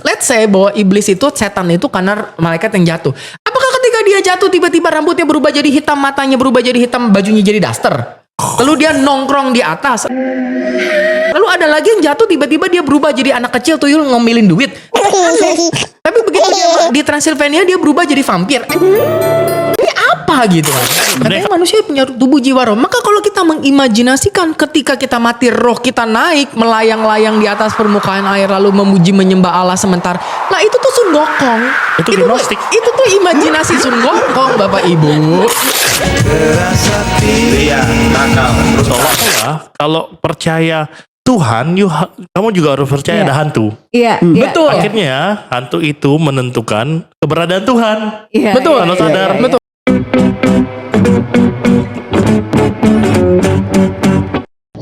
let's say bahwa iblis itu, setan itu karena malaikat yang jatuh. Apakah ketika dia jatuh tiba-tiba rambutnya berubah jadi hitam, matanya berubah jadi hitam, bajunya jadi daster? Lalu dia nongkrong di atas. Lalu ada lagi yang jatuh tiba-tiba dia berubah jadi anak kecil tuyul ngomilin duit. Tapi begitu dia di Transylvania dia berubah jadi vampir. Ini apa gitu kan? Katanya manusia punya tubuh jiwa roh. Maka kalau kita mengimajinasikan ketika kita mati roh kita naik melayang-layang di atas permukaan air lalu memuji menyembah Allah sementara. Nah itu tuh Sun Gokong. Itu gnostik. Itu tuh imajinasi Sun Gokong Bapak Ibu. Iya, terus kalau percaya Tuhan, kamu juga harus percaya ada hantu. Iya, betul. Akhirnya hantu itu menentukan keberadaan Tuhan. Iya, betul. Kalau sadar. Betul.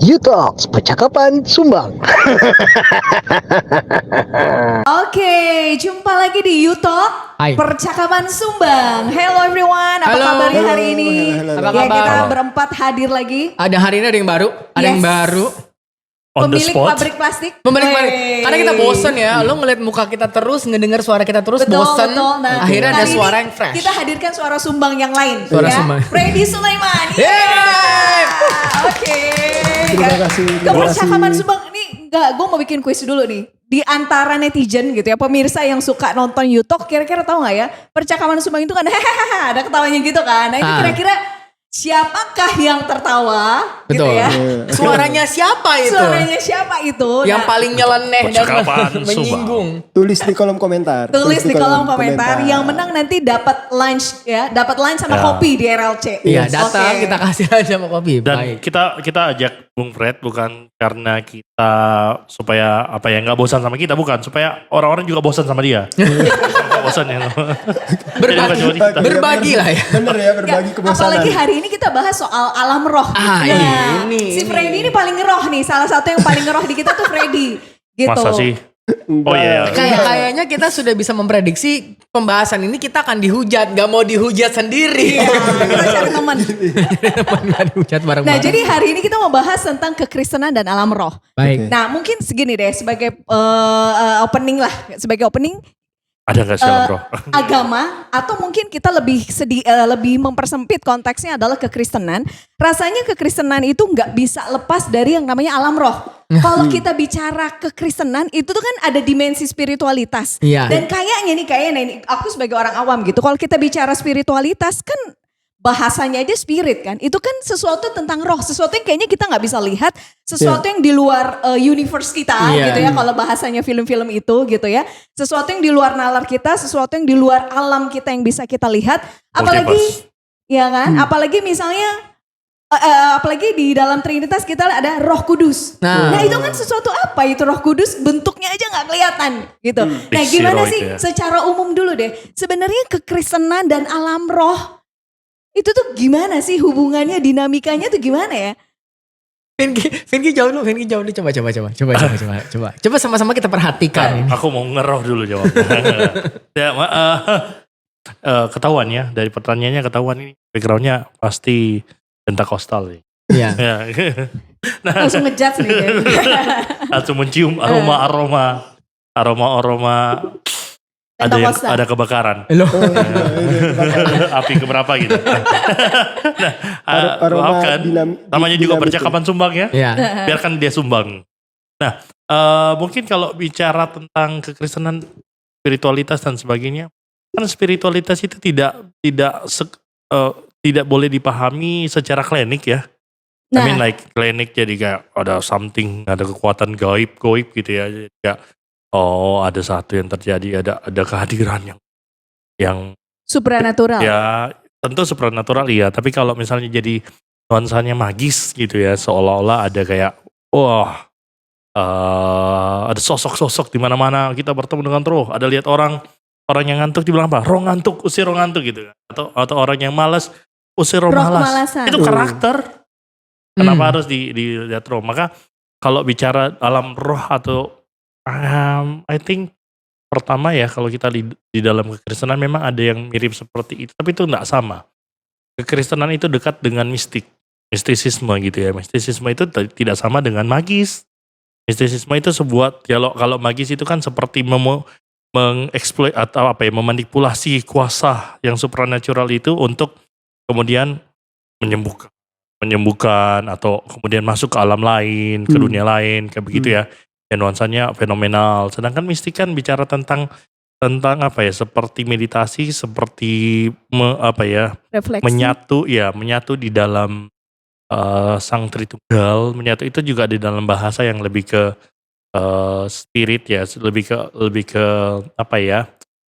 U-Talks, percakapan sumbang. Oke, jumpa lagi di U-Talk, Hai. percakapan sumbang. Hello everyone, apa Halo. kabarnya hari ini? Apa Ya, kabar? kita berempat hadir lagi. Ada hari ini ada yang baru, ada yang Yes. baru. On the Pemilik spot. pabrik plastik. Membalik Wey. karena kita bosen ya, lo ngeliat muka kita terus, ngedenger suara kita terus, Betul, bosen. betul. Nah, Akhirnya ada kali suara ini yang fresh. Kita hadirkan suara sumbang yang lain. Suara ya. sumbang. Freddy Sulaiman. Yeay. Oke. Terima kasih. Kepercakapan sumbang ini gue mau bikin kuis dulu nih. Di antara netizen gitu ya, pemirsa yang suka nonton YouTube, kira-kira tahu nggak ya? Percakapan sumbang itu kan ada ketawanya gitu kan. Nah itu kira-kira siapakah yang tertawa? Betul. Gitu ya. Suaranya siapa itu? Suaranya siapa itu? Yang Nah, paling nyeleneh dan Percakapan menyinggung. Tulis di kolom komentar. tulis di kolom komentar. Yang menang nanti dapat lunch ya, dapat lunch sama Ya. kopi di RLC. Iya, datang Oke. kita kasih aja sama kopi. Dan Baik. kita ajak Bung Fred bukan karena kita supaya nggak bosan sama kita, bukan supaya orang-orang juga bosan sama dia. Nggak bosan ya. Jadi bukan cuma kita. Berbagi lah ya. Bener ya, berbagi Nggak, kebosanan. apalagi hari ini kita bahas soal alam roh. Ah, Nah, ini. si Freddy ini paling ngeroh nih. Salah satu yang paling ngeroh di kita tuh Freddy. Gitu. Masa sih? Oh iya. Kayaknya kita sudah bisa memprediksi pembahasan ini kita akan dihujat, gak mau dihujat sendiri. Iya, kita cari teman. Gak dihujat bareng-bareng. Nah, jadi hari ini kita mau bahas tentang kekristenan dan alam roh. baik. Nah, mungkin segini deh sebagai opening lah, sebagai opening Ada nggak sih bro? agama atau mungkin kita lebih lebih mempersempit konteksnya adalah kekristenan. Rasanya kekristenan itu nggak bisa lepas dari yang namanya alam roh. Kalau kita bicara kekristenan itu tuh kan ada dimensi spiritualitas. Iya. Dan kayaknya nih aku sebagai orang awam gitu. Kalau kita bicara spiritualitas kan bahasanya aja spirit kan. Itu kan sesuatu tentang roh, sesuatu yang kayaknya kita nggak bisa lihat, sesuatu yang di luar universe kita Iya. gitu ya. Kalau bahasanya film-film itu gitu ya. Sesuatu yang di luar nalar kita, sesuatu yang di luar alam kita yang bisa kita lihat. Apalagi ya kan, apalagi misalnya apalagi di dalam Trinitas kita ada Roh Kudus. Nah. Nah, itu kan sesuatu apa itu Roh Kudus, bentuknya aja nggak kelihatan gitu. Nah, Fiksi gimana roh sih itu ya. secara umum dulu deh. Sebenarnya kekristenan dan alam roh itu tuh gimana sih hubungannya, dinamikanya tuh gimana ya? Vinky jauh dulu, coba sama-sama kita perhatikan ini. Aku mau ngeroh dulu jawabnya. Ya, ketahuan ya dari pertanyaannya ketahuan ini backgroundnya pasti Pentakostal nih. Iya. Ya. Nah, Langsung ngejudge nih. Deh. langsung mencium aroma Pentakostal. ada kebakaran. Loh. Api keberapa gitu. Nah, Aroma maafkan. Namanya juga dinamik percakapan sumbang ya. Iya. Biarkan dia sumbang. Nah, mungkin kalau bicara tentang kekristenan, spiritualitas dan sebagainya, kan spiritualitas itu tidak boleh dipahami secara klinik ya. I mean like klinik jadi kayak ada something, ada kekuatan gaib gitu ya. Jadi kayak ada satu yang terjadi, ada kehadiran yang Supranatural. ya tentu supranatural iya, tapi kalau misalnya jadi nuansanya magis gitu ya, seolah-olah ada kayak ada sosok-sosok di mana-mana kita bertemu dengan roh, ada lihat orang yang ngantuk dibilang apa? Roh ngantuk, usir roh ngantuk gitu. Atau orang yang malas, usir roh malas. Kemalasan. Itu karakter. Kenapa harus dilihat roh? Maka kalau bicara alam roh atau I think pertama ya kalau kita di dalam kekristenan memang ada yang mirip seperti itu, tapi itu enggak sama. Kekristenan itu dekat dengan mistisisme gitu ya. Mistisisme itu tidak sama dengan magis. Mistisisme itu sebuah, kalau magis itu kan seperti mengeksploit atau memanipulasi kuasa yang supranatural itu untuk kemudian menyembuhkan atau kemudian masuk ke alam lain, ke dunia lain, kayak begitu ya. Dan nuansanya fenomenal. Sedangkan mistik kan bicara tentang seperti meditasi, seperti Refleksi. menyatu di dalam Sang Tritunggal, menyatu itu juga di dalam bahasa yang lebih ke spirit ya, lebih ke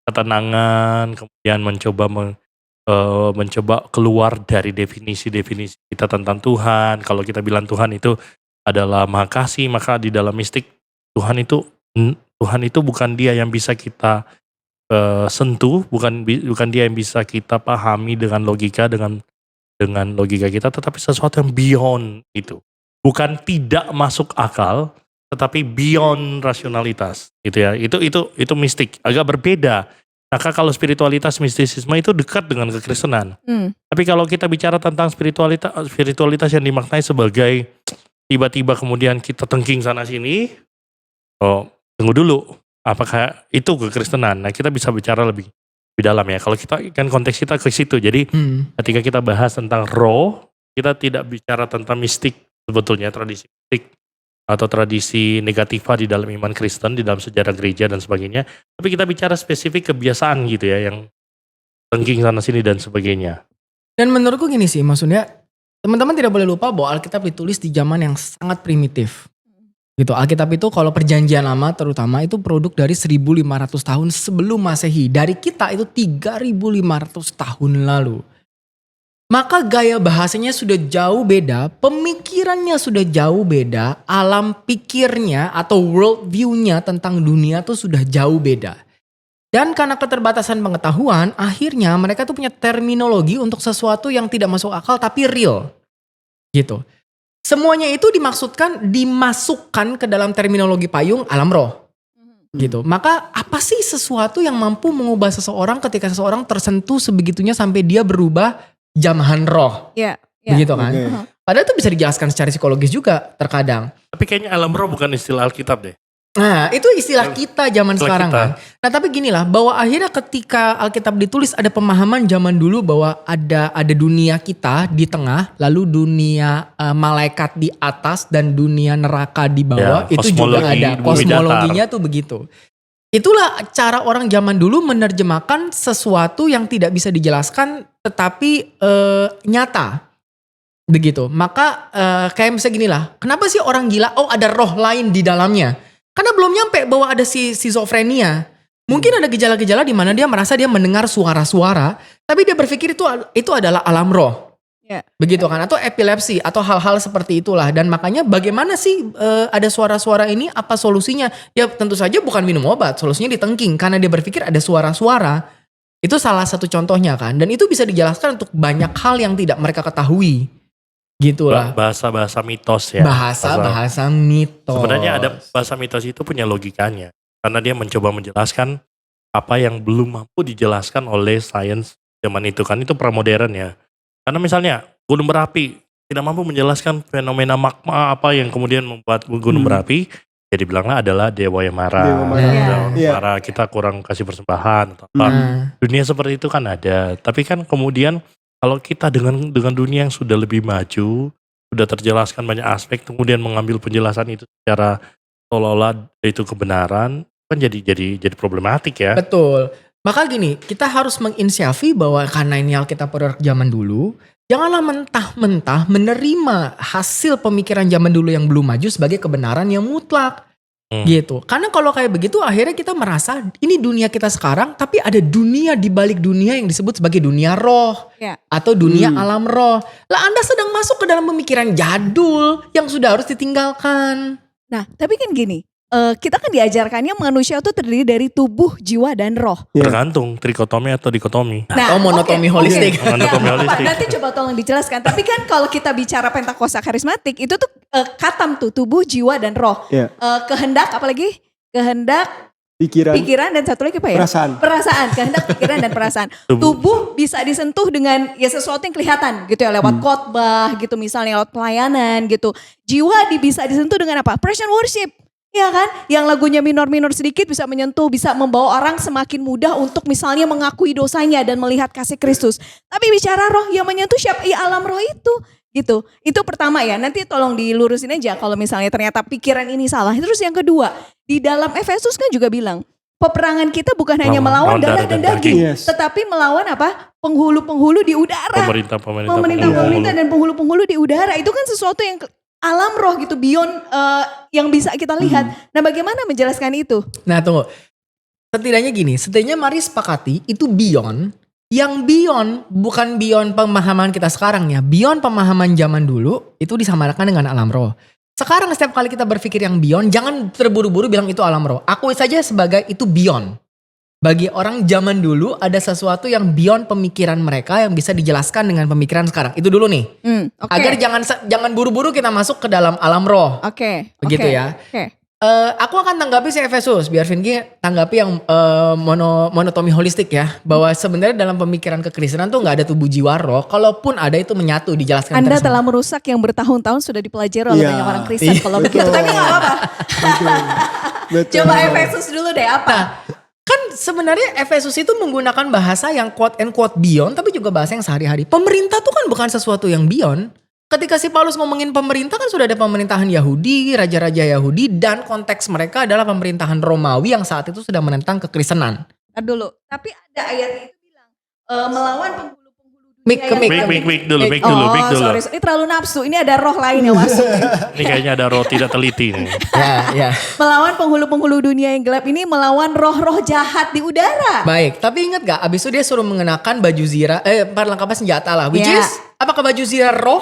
ketenangan, kemudian mencoba keluar dari definisi-definisi kita tentang Tuhan. Kalau kita bilang Tuhan itu adalah Maha Kasih, maka di dalam mistik Tuhan itu bukan dia yang bisa kita sentuh, bukan dia yang bisa kita pahami dengan logika kita, tetapi sesuatu yang beyond itu. Bukan tidak masuk akal, tetapi beyond rasionalitas gitu ya. Itu mistik, agak berbeda. Maka kalau spiritualitas, mistisisme itu dekat dengan kekristenan. Tapi kalau kita bicara tentang spiritualitas yang dimaknai sebagai tiba-tiba kemudian kita tengking sana sini, tunggu dulu, apakah itu kekristenan? Nah, kita bisa bicara lebih dalam ya. Kalau kita kan konteks kita ke situ. Jadi ketika kita bahas tentang roh, kita tidak bicara tentang mistik sebetulnya, tradisi mistik atau tradisi negativa di dalam iman Kristen, di dalam sejarah gereja dan sebagainya. Tapi kita bicara spesifik kebiasaan gitu ya, yang tengking sana sini dan sebagainya. Dan menurutku gini sih, maksudnya teman-teman tidak boleh lupa bahwa Alkitab ditulis di zaman yang sangat primitif. Gitu. Alkitab itu kalau perjanjian lama terutama itu produk dari 1500 tahun sebelum Masehi. Dari kita itu 3500 tahun lalu. Maka gaya bahasanya sudah jauh beda, pemikirannya sudah jauh beda, alam pikirnya atau world view-nya tentang dunia tuh sudah jauh beda. Dan karena keterbatasan pengetahuan, akhirnya mereka tuh punya terminologi untuk sesuatu yang tidak masuk akal tapi real. Gitu. Semuanya itu dimasukkan ke dalam terminologi payung alam roh. Gitu. Maka apa sih sesuatu yang mampu mengubah seseorang ketika seseorang tersentuh sebegitunya sampai dia berubah jamahan roh? Begitu kan? Okay. Padahal itu bisa dijelaskan secara psikologis juga terkadang. Tapi kayaknya alam roh bukan istilah Alkitab deh. Nah, itu istilah kita zaman sekarang kan. Nah, tapi ginilah, bahwa akhirnya ketika Alkitab ditulis ada pemahaman zaman dulu bahwa ada dunia kita di tengah, lalu dunia malaikat di atas dan dunia neraka di bawah. Ya, itu juga ada. bumi Kosmologinya tuh begitu. Itulah cara orang zaman dulu menerjemahkan sesuatu yang tidak bisa dijelaskan tetapi nyata. Begitu. Maka kayak misalnya ginilah, kenapa sih orang gila, ada roh lain di dalamnya? Karena belum nyampe bahwa ada schizofrenia. Mungkin ada gejala-gejala di mana dia merasa dia mendengar suara-suara, tapi dia berpikir itu adalah alam roh. Begitu kan? Atau epilepsi atau hal-hal seperti itulah. Dan makanya bagaimana sih ada suara-suara ini? Apa solusinya? Ya tentu saja bukan minum obat. Solusinya ditengking karena dia berpikir ada suara-suara. Itu salah satu contohnya kan. Dan itu bisa dijelaskan untuk banyak hal yang tidak mereka ketahui. Gitulah. Bahasa-bahasa mitos ya. Bahasa mitos. Sebenarnya ada bahasa mitos itu punya logikanya. Karena dia mencoba menjelaskan apa yang belum mampu dijelaskan oleh sains zaman itu. Kan itu pramodern ya. Karena misalnya gunung berapi tidak mampu menjelaskan fenomena magma apa yang kemudian membuat gunung berapi. Jadi bilanglah adalah dewa yang marah. Marah, kita kurang kasih persembahan atau apa. Dunia seperti itu kan ada. Tapi kan kemudian kalau kita dengan dunia yang sudah lebih maju, sudah terjelaskan banyak aspek, kemudian mengambil penjelasan itu secara seolah-olah itu kebenaran, kan jadi problematik ya. Betul. Maka gini, kita harus menginsyafi bahwa karena ini Alkitab produk zaman dulu, janganlah mentah-mentah menerima hasil pemikiran zaman dulu yang belum maju sebagai kebenaran yang mutlak. Gitu. Karena kalau kayak begitu akhirnya kita merasa ini dunia kita sekarang, tapi ada dunia di balik dunia yang disebut sebagai dunia roh atau dunia alam roh. Lah Anda sedang masuk ke dalam pemikiran jadul yang sudah harus ditinggalkan. Nah, tapi kan gini, kita kan diajarkannya manusia itu terdiri dari tubuh, jiwa, dan roh. Tergantung trikotomi atau dikotomi. Atau monotomi holistik. Monotomi holistik. Nanti coba tolong dijelaskan. Tapi kan kalau kita bicara Pentakosta karismatik, itu tuh katam tuh, tubuh, jiwa, dan roh. Kehendak, apalagi? Kehendak, pikiran, dan satu lagi apa ya? Perasaan. Kehendak, pikiran, dan perasaan. Tubuh bisa disentuh dengan ya sesuatu yang kelihatan gitu ya. Lewat khotbah gitu misalnya, lewat pelayanan gitu. Jiwa bisa disentuh dengan apa? Praise and worship. Iya kan? Yang lagunya minor-minor sedikit bisa menyentuh, bisa membawa orang semakin mudah untuk misalnya mengakui dosanya dan melihat kasih Kristus. Tapi bicara roh yang menyentuh siapa? Ya alam roh itu. Gitu. Itu pertama ya. Nanti tolong dilurusin aja kalau misalnya ternyata pikiran ini salah. Terus yang kedua, di dalam Efesus kan juga bilang, peperangan kita bukan hanya melawan darah dan daging, Yes. tetapi melawan apa? Penghulu-penghulu di udara. Pemerintah dan penghulu-penghulu di udara. Itu kan sesuatu yang alam roh gitu, beyond yang bisa kita lihat. Nah, bagaimana menjelaskan itu? Nah tunggu, setidaknya gini, setidaknya mari sepakati itu beyond. Yang beyond bukan beyond pemahaman kita sekarang ya. Beyond pemahaman zaman dulu itu disamarkan dengan alam roh. Sekarang setiap kali kita berpikir yang beyond, jangan terburu-buru bilang itu alam roh. Akui saja sebagai itu beyond. Bagi orang zaman dulu ada sesuatu yang beyond pemikiran mereka yang bisa dijelaskan dengan pemikiran sekarang. Itu dulu nih. Oke. Agar jangan buru-buru kita masuk ke dalam alam roh. Oke. Begitu ya. Oke. Aku akan tanggapi si Efesus, biar Vinky tanggapi yang monotomi holistik ya. Bahwa sebenarnya dalam pemikiran kekristenan tuh nggak ada tubuh jiwa roh. Kalaupun ada itu menyatu, dijelaskan. Anda terus. telah merusak yang bertahun-tahun sudah dipelajari oleh Iya. banyak orang Kristen. Iya. Kalau begitu, tapi nggak apa-apa. Betul. Coba Efesus dulu deh apa? Nah, kan sebenarnya Efesus itu menggunakan bahasa yang quote and quote beyond, tapi juga bahasa yang sehari-hari. Pemerintah tuh kan bukan sesuatu yang beyond. Ketika si Paulus ngomongin pemerintah kan sudah ada pemerintahan Yahudi, raja-raja Yahudi, dan konteks mereka adalah pemerintahan Romawi yang saat itu sedang menentang kekristenan. Ntar dulu. Tapi ada ayat itu bilang melawan penghulu-penghulu dunia. Mik yang- Mik dulu. Sorry. Ini terlalu nafsu. Ini ada roh lain yang masuk. Ini kayaknya ada roh tidak teliti nih. Ya. Melawan penghulu-penghulu dunia yang gelap ini, melawan roh-roh jahat di udara. Baik, tapi ingat gak abis itu dia suruh mengenakan baju zirah, perlengkapan senjata lah. Which Ya. is, apakah baju zirah roh?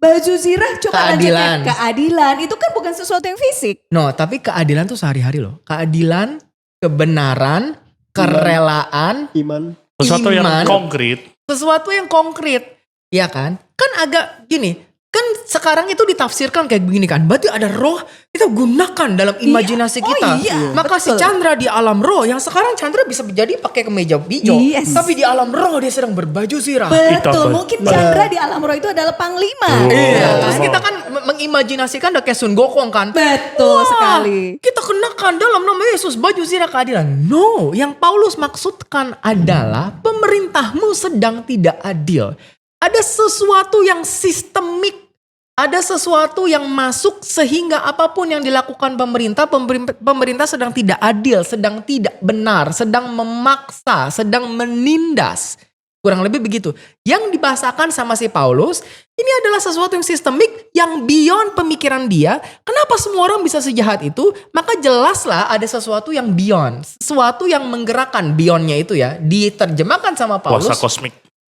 Baju zirah coba Keadilan. lanjutkan. Keadilan itu kan bukan sesuatu yang fisik. No, tapi keadilan tuh sehari-hari loh. Keadilan, kebenaran, kerelaan, Iman. Sesuatu yang Iman. konkret. sesuatu yang konkret. Ya kan? Kan agak gini, kan sekarang itu ditafsirkan kayak begini kan. Berarti ada roh kita gunakan dalam imajinasi Oh kita. iya, Maka si betul. Chandra di alam roh, yang sekarang Chandra bisa jadi pakai kemeja hijau. Yes. Tapi di alam roh dia sedang berbaju zirah. Betul, Betul. mungkin Chandra di alam roh itu adalah panglima. Iya, Oh. terus kita kan mengimajinasikan udah kayak Sun Gokong kan. Betul sekali. Kita kenakan dalam nama Yesus baju zirah keadilan. No, yang Paulus maksudkan adalah pemerintahmu sedang tidak adil. Ada sesuatu yang sistemik. Ada sesuatu yang masuk sehingga apapun yang dilakukan pemerintah sedang tidak adil, sedang tidak benar, sedang memaksa, sedang menindas. Kurang lebih begitu. Yang dibahasakan sama si Paulus, ini adalah sesuatu yang sistemik, yang beyond pemikiran dia. Kenapa semua orang bisa sejahat itu? Maka jelaslah ada sesuatu yang beyond. Sesuatu yang menggerakkan beyondnya itu ya. Diterjemahkan sama Paulus.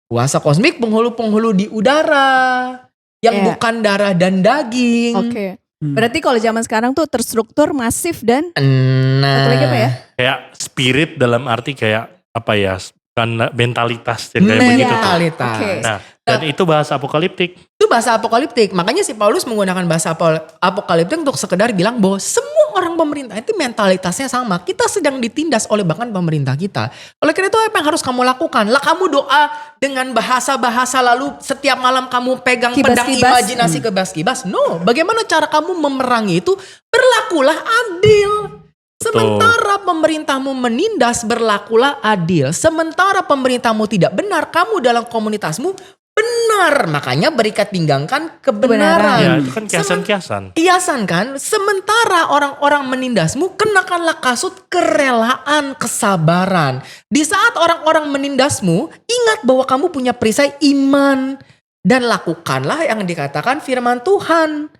Kuasa kosmik penghulu-penghulu di udara. Yang Ya. bukan darah dan daging. Oke. Berarti kalau zaman sekarang tuh terstruktur, masif dan Nah. satu lagi apa ya? Kayak spirit dalam arti kayak apa ya? Kan mentalitas yang kayak begitu tuh. Mentalitas. Oke. Nah, dan itu bahasa apokaliptik. Itu bahasa apokaliptik. Makanya si Paulus menggunakan bahasa apokaliptik untuk sekedar bilang bahwa semua orang pemerintah itu mentalitasnya sama. Kita sedang ditindas oleh bahkan pemerintah kita. Oleh karena itu apa yang harus kamu lakukan? Lah kamu doa dengan bahasa-bahasa lalu setiap malam kamu pegang pedang Kibas-kibas. imajinasi kebas-kibas. No, bagaimana cara kamu memerangi itu? Berlakulah adil. Sementara pemerintahmu menindas, berlakulah adil. Sementara pemerintahmu tidak benar, kamu dalam komunitasmu benar. Makanya berikat pinggangkan kebenaran. Ya, itu kan kiasan-kiasan. Kiasan kan? Sementara orang-orang menindasmu, kenakanlah kasut kerelaan, kesabaran. Di saat orang-orang menindasmu, ingat bahwa kamu punya perisai iman. Dan lakukanlah yang dikatakan firman Tuhan.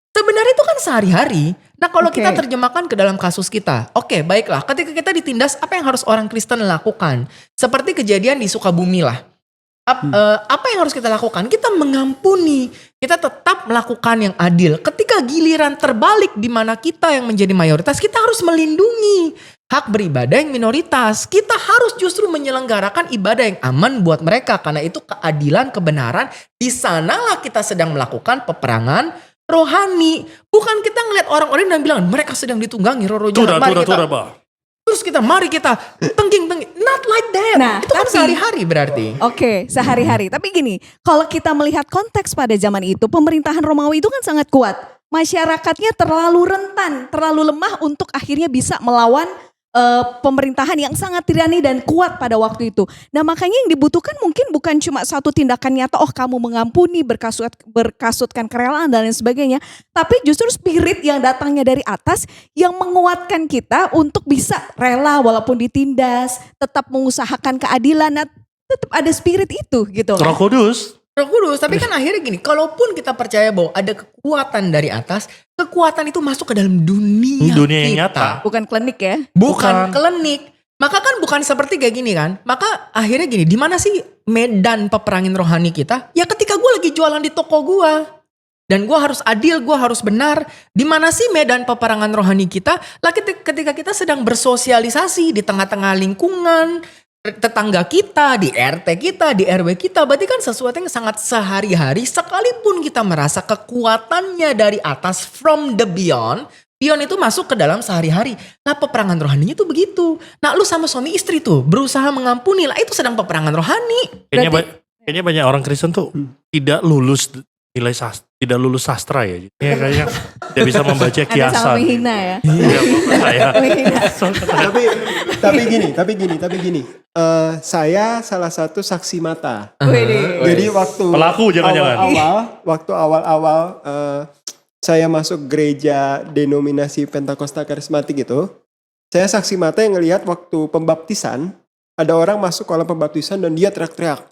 Sebenarnya itu kan sehari-hari. Nah kalau Oke. kita terjemahkan ke dalam kasus kita. Oke, baiklah. Ketika kita ditindas, apa yang harus orang Kristen lakukan? Seperti kejadian di Sukabumi lah. Apa yang harus kita lakukan? Kita mengampuni. Kita tetap melakukan yang adil. Ketika giliran terbalik di mana kita yang menjadi mayoritas, kita harus melindungi hak beribadah yang minoritas. Kita harus justru menyelenggarakan ibadah yang aman buat mereka. Karena itu keadilan, kebenaran. Di sanalah kita sedang melakukan peperangan rohani. Bukan kita ngeliat orang-orang dan bilang mereka sedang ditunggangi roh-roh jahat. Mari kita- Terus kita mari kita tengging. Not like that. Nah, itu kan tapi- sehari-hari berarti. Oke, sehari-hari. Tapi gini, kalau kita melihat konteks pada zaman itu, pemerintahan Romawi itu kan sangat kuat. masyarakatnya terlalu rentan, terlalu lemah untuk akhirnya bisa melawan pemerintahan yang sangat tirani dan kuat pada waktu itu. Nah makanya yang dibutuhkan mungkin bukan cuma satu tindakan nyata, oh kamu mengampuni, berkasutkan kerelaan dan lain sebagainya. Tapi justru spirit yang datangnya dari atas yang menguatkan kita untuk bisa rela walaupun ditindas, tetap mengusahakan keadilan, nah, tetap ada spirit itu gitu Roh kan. Kudus. Roh Kudus, tapi kan akhirnya gini, kalaupun kita percaya bahwa ada kekuatan dari atas, kekuatan itu masuk ke dalam dunia Dunia yang kita. nyata. Bukan klinik ya. Bukan Bukan. klinik. Maka kan bukan seperti kayak gini kan. Maka akhirnya gini, di mana sih medan peperangin rohani kita? Ya ketika gue lagi jualan di toko gue. Dan gue harus adil, gue harus benar. Di mana sih medan peperangan rohani kita? Lah ketika kita sedang bersosialisasi di tengah-tengah lingkungan, tetangga kita, di RT kita, di RW kita. Berarti kan sesuatu yang sangat sehari-hari. Sekalipun kita merasa kekuatannya dari atas from the beyond. Beyond itu masuk ke dalam sehari-hari. Nah peperangan rohaninya tuh begitu. Nah lu sama suami istri tuh berusaha mengampuni. Lah itu sedang peperangan rohani. Kayaknya banyak orang Kristen tuh tidak lulus nilai tidak lulus sastra ya. Ya kayaknya tidak bisa membaca Ada sangat kiasan. menghina ya. Iya, saya. Menghina. tapi gini. Saya salah satu saksi mata. Widih. Jadi waktu Pelaku jangan-jangan. awal-awal saya masuk gereja denominasi Pentakosta Karismatik itu, saya saksi mata yang ngelihat waktu pembaptisan, ada orang masuk kolam pembaptisan dan dia teriak-teriak.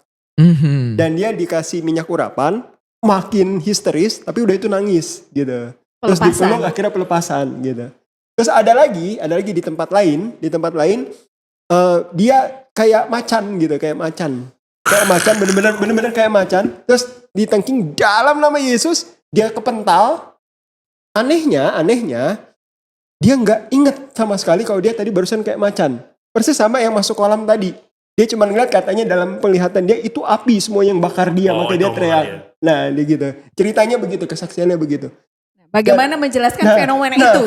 Dan dia dikasih minyak urapan, makin histeris, tapi udah itu nangis gitu. Terus Pelepasan. dipeluk akhirnya pelepasan gitu. Terus ada lagi di tempat lain, dia kayak macan gitu, kayak macan, bener-bener kayak macan. Terus ditengking dalam nama Yesus, dia kepental. Anehnya, dia nggak inget sama sekali kalau dia tadi barusan kayak macan. Persis sama yang masuk kolam tadi. Dia cuma ngeliat katanya dalam penglihatan dia itu api semua yang bakar dia, Oh, makanya itu dia teriak. ya. Nah, dia gitu. Ceritanya begitu, kesaksiannya begitu. Bagaimana menjelaskan fenomena itu?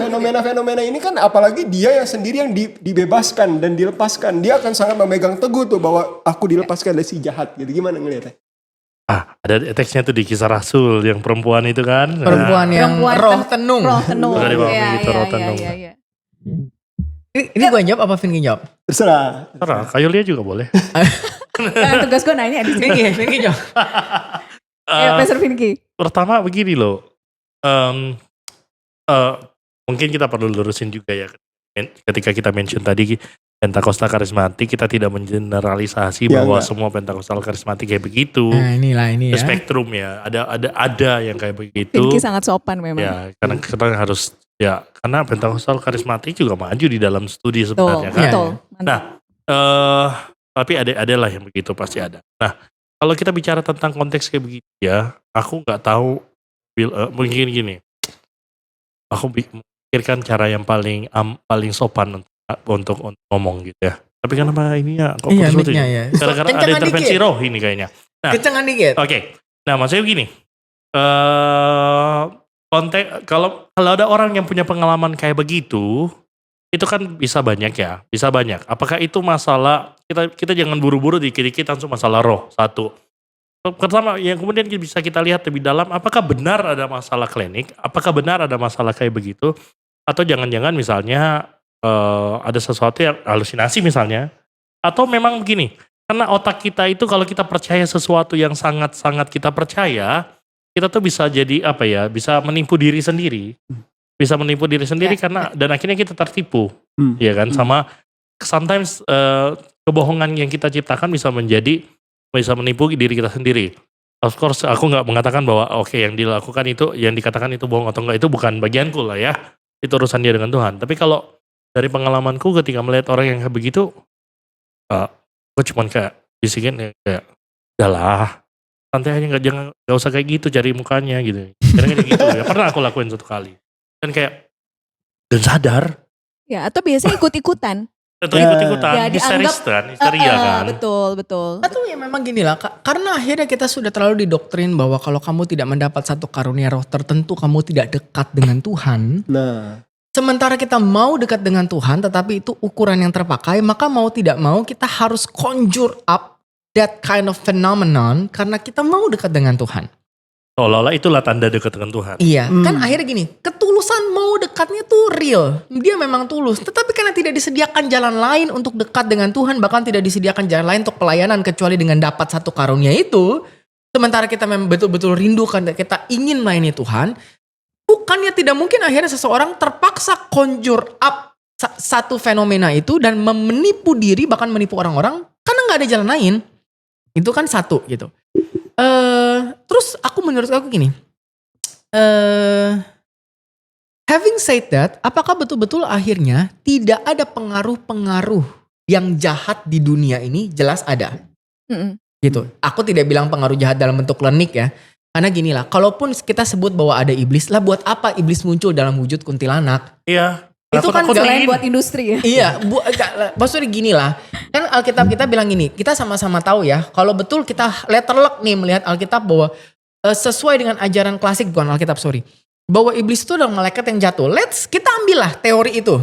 Fenomena ini kan apalagi dia yang sendiri yang dibebaskan dan dilepaskan. Dia akan sangat memegang teguh tuh bahwa aku dilepaskan dari si jahat gitu. Gimana ngeliatnya? Ada teksnya tuh di Kisah Rasul yang perempuan itu kan. Perempuan yang Perempuan roh tenung. Roh tenung. Udah dibawah Iya, begitu, iya, roh iya, tenung. iya, iya. Ini gue jawab apa Vin jawab? Terserah. Terserah, Kayulia juga boleh. Nah, tugas gue nanya di sini. Vin jawab. Ya, Pastor Vinky. Pertama begini loh. Mungkin kita perlu lurusin juga ya. Ketika kita mention tadi Pentakosta Karismatik, kita tidak mengeneralisasi Ya, bahwa enggak. semua Pentakostal Karismatik kayak begitu. Nah inilah ini Itu ya. spektrum ya. Ada yang kayak begitu. Vinky sangat sopan memang. Ya, karena kita harus karena Pentakostal Karismatik juga maju di dalam studi Betul, sebenarnya kan. betul. Nah, tapi ada lah yang begitu pasti ada. Nah, kalau kita bicara tentang konteks kayak begitu ya, aku nggak tahu mungkin gini. Aku pikirkan cara yang paling sopan untuk ngomong gitu ya. Tapi kenapa ini ya? Kok Iya putus-putus mic-nya ya? ya. Gara-gara ada Kencengan intervensi dikit. roh ini kayaknya. Nah, Kencengan dikit. Oke. Nah, maksudnya begini. Konteks kalau ada orang yang punya pengalaman kayak begitu, itu kan bisa banyak ya, bisa banyak. Apakah itu masalah kita jangan buru-buru dikit-dikit langsung masalah roh satu. Pertama yang kemudian bisa kita lihat lebih dalam, apakah benar ada masalah klinik, apakah benar ada masalah kayak begitu, atau jangan-jangan misalnya ada sesuatu yang halusinasi misalnya, atau memang begini, karena otak kita itu kalau kita percaya sesuatu yang sangat-sangat kita percaya, kita tuh bisa jadi bisa menipu diri sendiri. Bisa menipu diri sendiri karena dan akhirnya kita tertipu. Ya kan, sama sometimes kebohongan yang kita ciptakan bisa menipu diri kita sendiri. Of course aku nggak mengatakan bahwa yang dilakukan itu, yang dikatakan itu bohong atau enggak, itu bukan bagianku lah ya. Itu urusan dia dengan Tuhan. Tapi kalau dari pengalamanku ketika melihat orang yang kayak begitu, gue cuman kayak bisikin kayak, udahlah, santai aja, nggak usah kayak gitu cari mukanya gitu. Kadang kayak gitu ya. Pernah aku lakuin satu kali. Dan kayak, dan sadar. Ya, atau biasanya ikut-ikutan. Atau ikut-ikutan, Ya, histeria kan. Betul. Atau ya memang gini lah, karena akhirnya kita sudah terlalu didoktrin bahwa kalau kamu tidak mendapat satu karunia roh tertentu, kamu tidak dekat dengan Tuhan. Nah, Sementara kita mau dekat dengan Tuhan, tetapi itu ukuran yang terpakai, maka mau tidak mau kita harus conjure up that kind of phenomenon karena kita mau dekat dengan Tuhan. Seolah-olah itulah tanda dekat dengan Tuhan. Iya, kan akhirnya gini, ketulusan mau dekatnya tuh real. Dia memang tulus, tetapi karena tidak disediakan jalan lain untuk dekat dengan Tuhan, bahkan tidak disediakan jalan lain untuk pelayanan kecuali dengan dapat satu karunia itu. Sementara kita memang betul-betul rindu karena kita ingin melayani Tuhan, bukannya tidak mungkin akhirnya seseorang terpaksa conjure up satu fenomena itu dan menipu diri, bahkan menipu orang-orang karena nggak ada jalan lain. Itu kan satu gitu. Terus menurut aku gini, having said that, apakah betul-betul akhirnya tidak ada pengaruh-pengaruh yang jahat di dunia ini? Jelas ada. Gitu. Aku tidak bilang pengaruh jahat dalam bentuk klinik ya. Karena gini lah, kalaupun kita sebut bahwa ada iblis, lah buat apa iblis muncul dalam wujud kuntilanak? Iya. Itu kan Selain buat industri ya. Iya, maksudnya gini lah. Kan Alkitab kita bilang gini, kita sama-sama tahu ya, kalau betul kita letterlock nih melihat Alkitab bahwa sesuai dengan ajaran klasik, bukan Alkitab sorry, bahwa iblis itu adalah malaikat yang jatuh. Kita ambillah teori itu.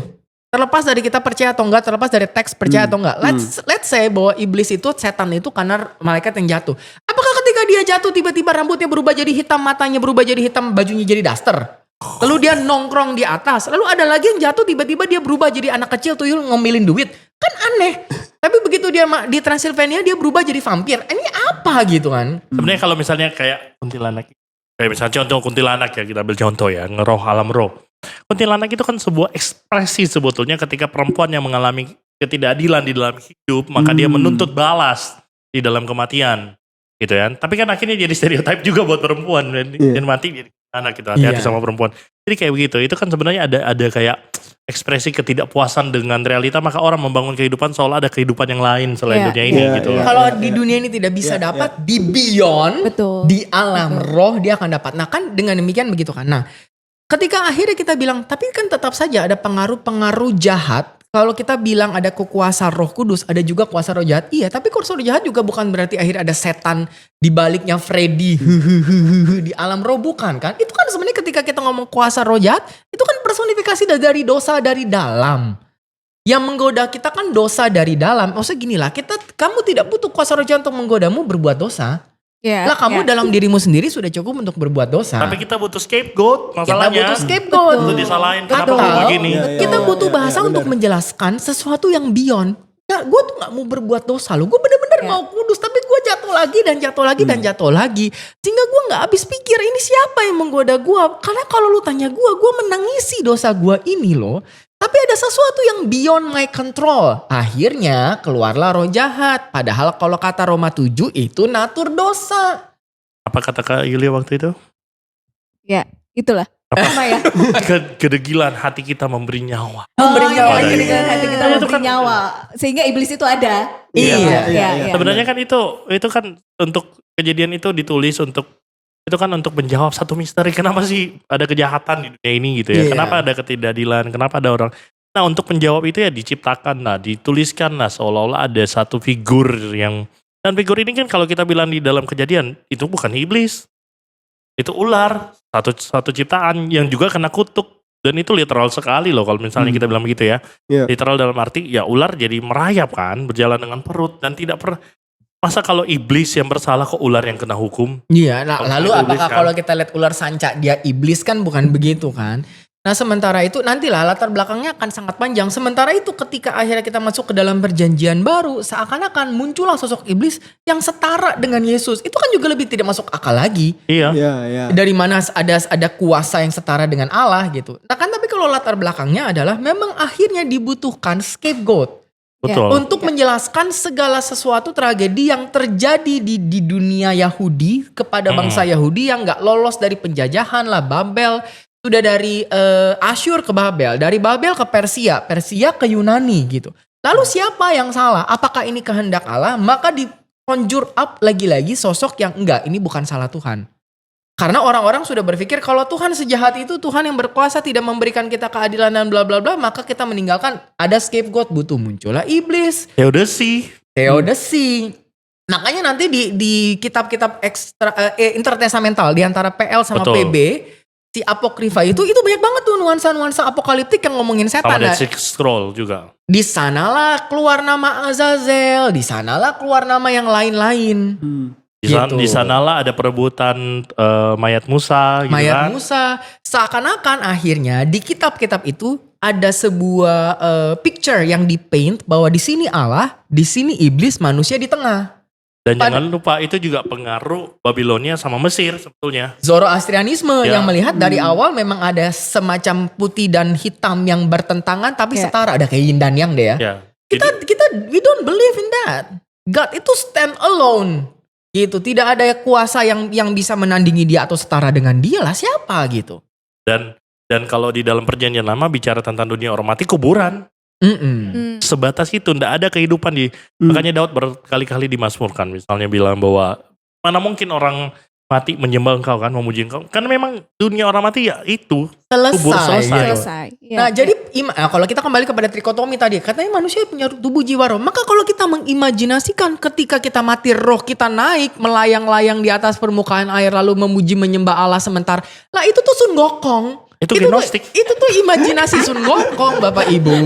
Terlepas dari kita percaya atau enggak, terlepas dari teks percaya atau enggak. Let's say bahwa iblis itu, setan itu karena malaikat yang jatuh. Apakah ketika dia jatuh tiba-tiba rambutnya berubah jadi hitam, matanya berubah jadi hitam, bajunya jadi daster? Lalu dia nongkrong di atas. Lalu ada lagi yang jatuh tiba-tiba dia berubah jadi anak kecil tuyul ngomilin duit. Kan aneh. Tapi begitu dia di Transylvania dia berubah jadi vampir. Ini apa gitu kan? Sebenarnya kalau misalnya kayak kuntilanak. Kayak misalnya contoh kuntilanak ya, kita ambil contoh ya. Ngeroh alam roh. Kuntilanak itu kan sebuah ekspresi sebetulnya ketika perempuan yang mengalami ketidakadilan di dalam hidup. Maka dia menuntut balas di dalam kematian. Gitu ya. Tapi kan akhirnya jadi stereotip juga buat perempuan. Dan mati jadi anak kita hati-hati sama perempuan. Jadi kayak begitu. Itu kan sebenarnya ada kayak ekspresi ketidakpuasan dengan realita, maka orang membangun kehidupan seolah ada kehidupan yang lain selain dunia ini gitu. Kalau di dunia ini tidak bisa dapat, di beyond, di alam roh dia akan dapat. Nah kan dengan demikian begitu kan. Nah ketika akhirnya kita bilang, tapi kan tetap saja ada pengaruh-pengaruh jahat. Kalau kita bilang ada kuasa Roh Kudus, ada juga kuasa roh jahat. Iya, tapi kuasa roh jahat juga bukan berarti akhirnya ada setan di baliknya Freddy di alam roh, bukan kan? Itu kan sebenarnya ketika kita ngomong kuasa roh jahat, itu kan personifikasi dari dosa dari dalam. Yang menggoda kita kan dosa dari dalam. Maksudnya gini lah, kamu tidak butuh kuasa roh jahat untuk menggodamu berbuat dosa. Lah kamu dalam dirimu sendiri sudah cukup untuk berbuat dosa. Tapi kita butuh scapegoat masalahnya. Kita butuh scapegoat. Untuk disalahin kenapa Atau kamu begini. kita butuh bahasa untuk menjelaskan sesuatu yang beyond. Ya gue tuh gak mau berbuat dosa loh. Gue bener-bener mau kudus. Tapi gue jatuh lagi dan jatuh lagi dan jatuh lagi. Sehingga gue gak habis pikir ini siapa yang menggoda gue. Karena kalau lu tanya gue menangisi dosa gue ini loh. Tapi ada sesuatu yang beyond my control. Akhirnya keluarlah roh jahat. Padahal kalau kata Roma 7 itu natur dosa. Apa kata Kak Yulia waktu itu? Ya, itulah. Apa ya? Kedegilan hati kita memberi nyawa. Memberi nyawa. Iya. Dengan hati kita Itu memberi kan- nyawa. Sehingga iblis itu ada. Iya. Sebenarnya kan itu kan untuk kejadian itu ditulis untuk menjawab satu misteri. Kenapa sih ada kejahatan di dunia ini gitu ya? Iya. Kenapa ada ketidakadilan? Kenapa ada orang? Nah untuk menjawab itu ya diciptakan lah, dituliskan lah seolah-olah ada satu figur yang, dan figur ini kan kalau kita bilang di dalam kejadian itu bukan iblis, itu ular, satu ciptaan yang juga kena kutuk. Dan itu literal sekali loh kalau misalnya kita bilang begitu ya. Literal dalam arti ya ular jadi merayap kan, berjalan dengan perut dan tidak pernah. Masa kalau iblis yang bersalah kok ular yang kena hukum? Iya, nah lalu Iblis apakah kan? kalau kita lihat ular sanca dia iblis kan bukan begitu kan? Nah sementara itu nantilah latar belakangnya akan sangat panjang. Sementara itu ketika akhirnya kita masuk ke dalam perjanjian baru, seakan-akan muncullah sosok iblis yang setara dengan Yesus. Itu kan juga lebih tidak masuk akal lagi. Iya. Dari mana ada kuasa yang setara dengan Allah gitu. Nah kan tapi kalau latar belakangnya adalah memang akhirnya dibutuhkan scapegoat. Betul. Untuk menjelaskan segala sesuatu tragedi yang terjadi di dunia Yahudi kepada bangsa Yahudi yang gak lolos dari penjajahan lah, Babel. Sudah dari Asyur ke Babel, dari Babel ke Persia, Persia ke Yunani gitu. Lalu siapa yang salah? Apakah ini kehendak Allah? Maka di conjure up lagi-lagi sosok yang enggak, ini bukan salah Tuhan. Karena orang-orang sudah berpikir kalau Tuhan sejahat itu, Tuhan yang berkuasa tidak memberikan kita keadilan dan bla bla bla, maka kita meninggalkan ada scapegoat, butuh muncullah iblis, teodesi. Makanya nanti di kitab-kitab intertestamental di antara PL sama Betul. PB, si apokrifa itu banyak banget tuh nuansa-nuansa apokaliptik yang ngomongin setan. Sama Dead Nah, Sea Scroll juga. di sanalah keluar nama Azazel, di sanalah keluar nama yang lain-lain. Gitu. Di sanalah ada perebutan mayat Musa gitu Mayat kan. Musa. Seakan-akan akhirnya di kitab-kitab itu ada sebuah picture yang dipaint bahwa di sini Allah, di sini iblis, manusia di tengah. Dan jangan lupa itu juga pengaruh Babilonia sama Mesir sebetulnya. Zoroastrianisme Ya. yang melihat dari awal memang ada semacam putih dan hitam yang bertentangan tapi Ya. setara, ada kayak yin dan yang deh ya. Ya. Kita we don't believe in that. God itu stand alone. Gitu, tidak ada kuasa yang bisa menandingi dia atau setara dengan dia lah, siapa gitu. Dan kalau di dalam perjanjian lama bicara tentang dunia orang mati, kuburan. Sebatas itu, ndak ada kehidupan di. Makanya Daud berkali-kali dimasmurkan, misalnya bilang bahwa mana mungkin orang mati menyembah engkau kan, memuji engkau. Karena memang dunia orang mati ya itu kubur selesai. Selesai. Ya, Nah, jadi kalau kita kembali kepada trikotomi tadi, katanya manusia punya tubuh jiwa roh. Maka kalau kita mengimajinasikan ketika kita mati, roh kita naik melayang-layang di atas permukaan air lalu memuji menyembah Allah sementara. Lah itu tuh Sun Gokong. Itu gnostik. Itu tuh imajinasi Sun Gokong, Bapak Ibu.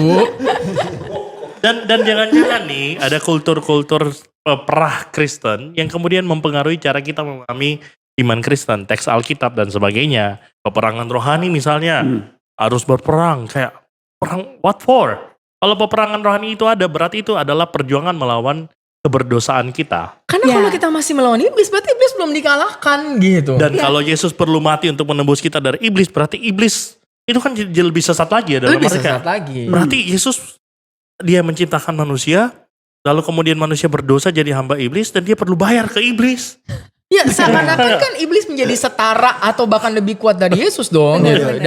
Dan jangan-jangan nih ada kultur-kultur perah Kristen yang kemudian mempengaruhi cara kita memahami iman Kristen, teks Alkitab dan sebagainya. Peperangan rohani misalnya harus berperang, kayak perang what for? Kalau peperangan rohani itu ada, berarti itu adalah perjuangan melawan keberdosaan kita. Karena Ya. kalau kita masih melawan iblis, berarti iblis belum dikalahkan gitu. Dan kalau Yesus perlu mati untuk menembus kita dari iblis, berarti iblis itu kan jadi lebih sesat lagi ya dalam lebih mereka. sesat lagi. Berarti Yesus dia menciptakan manusia, lalu kemudian manusia berdosa jadi hamba iblis dan dia perlu bayar ke iblis. Ya seakan-akan kan iblis menjadi setara atau bahkan lebih kuat dari Yesus dong. Gitu.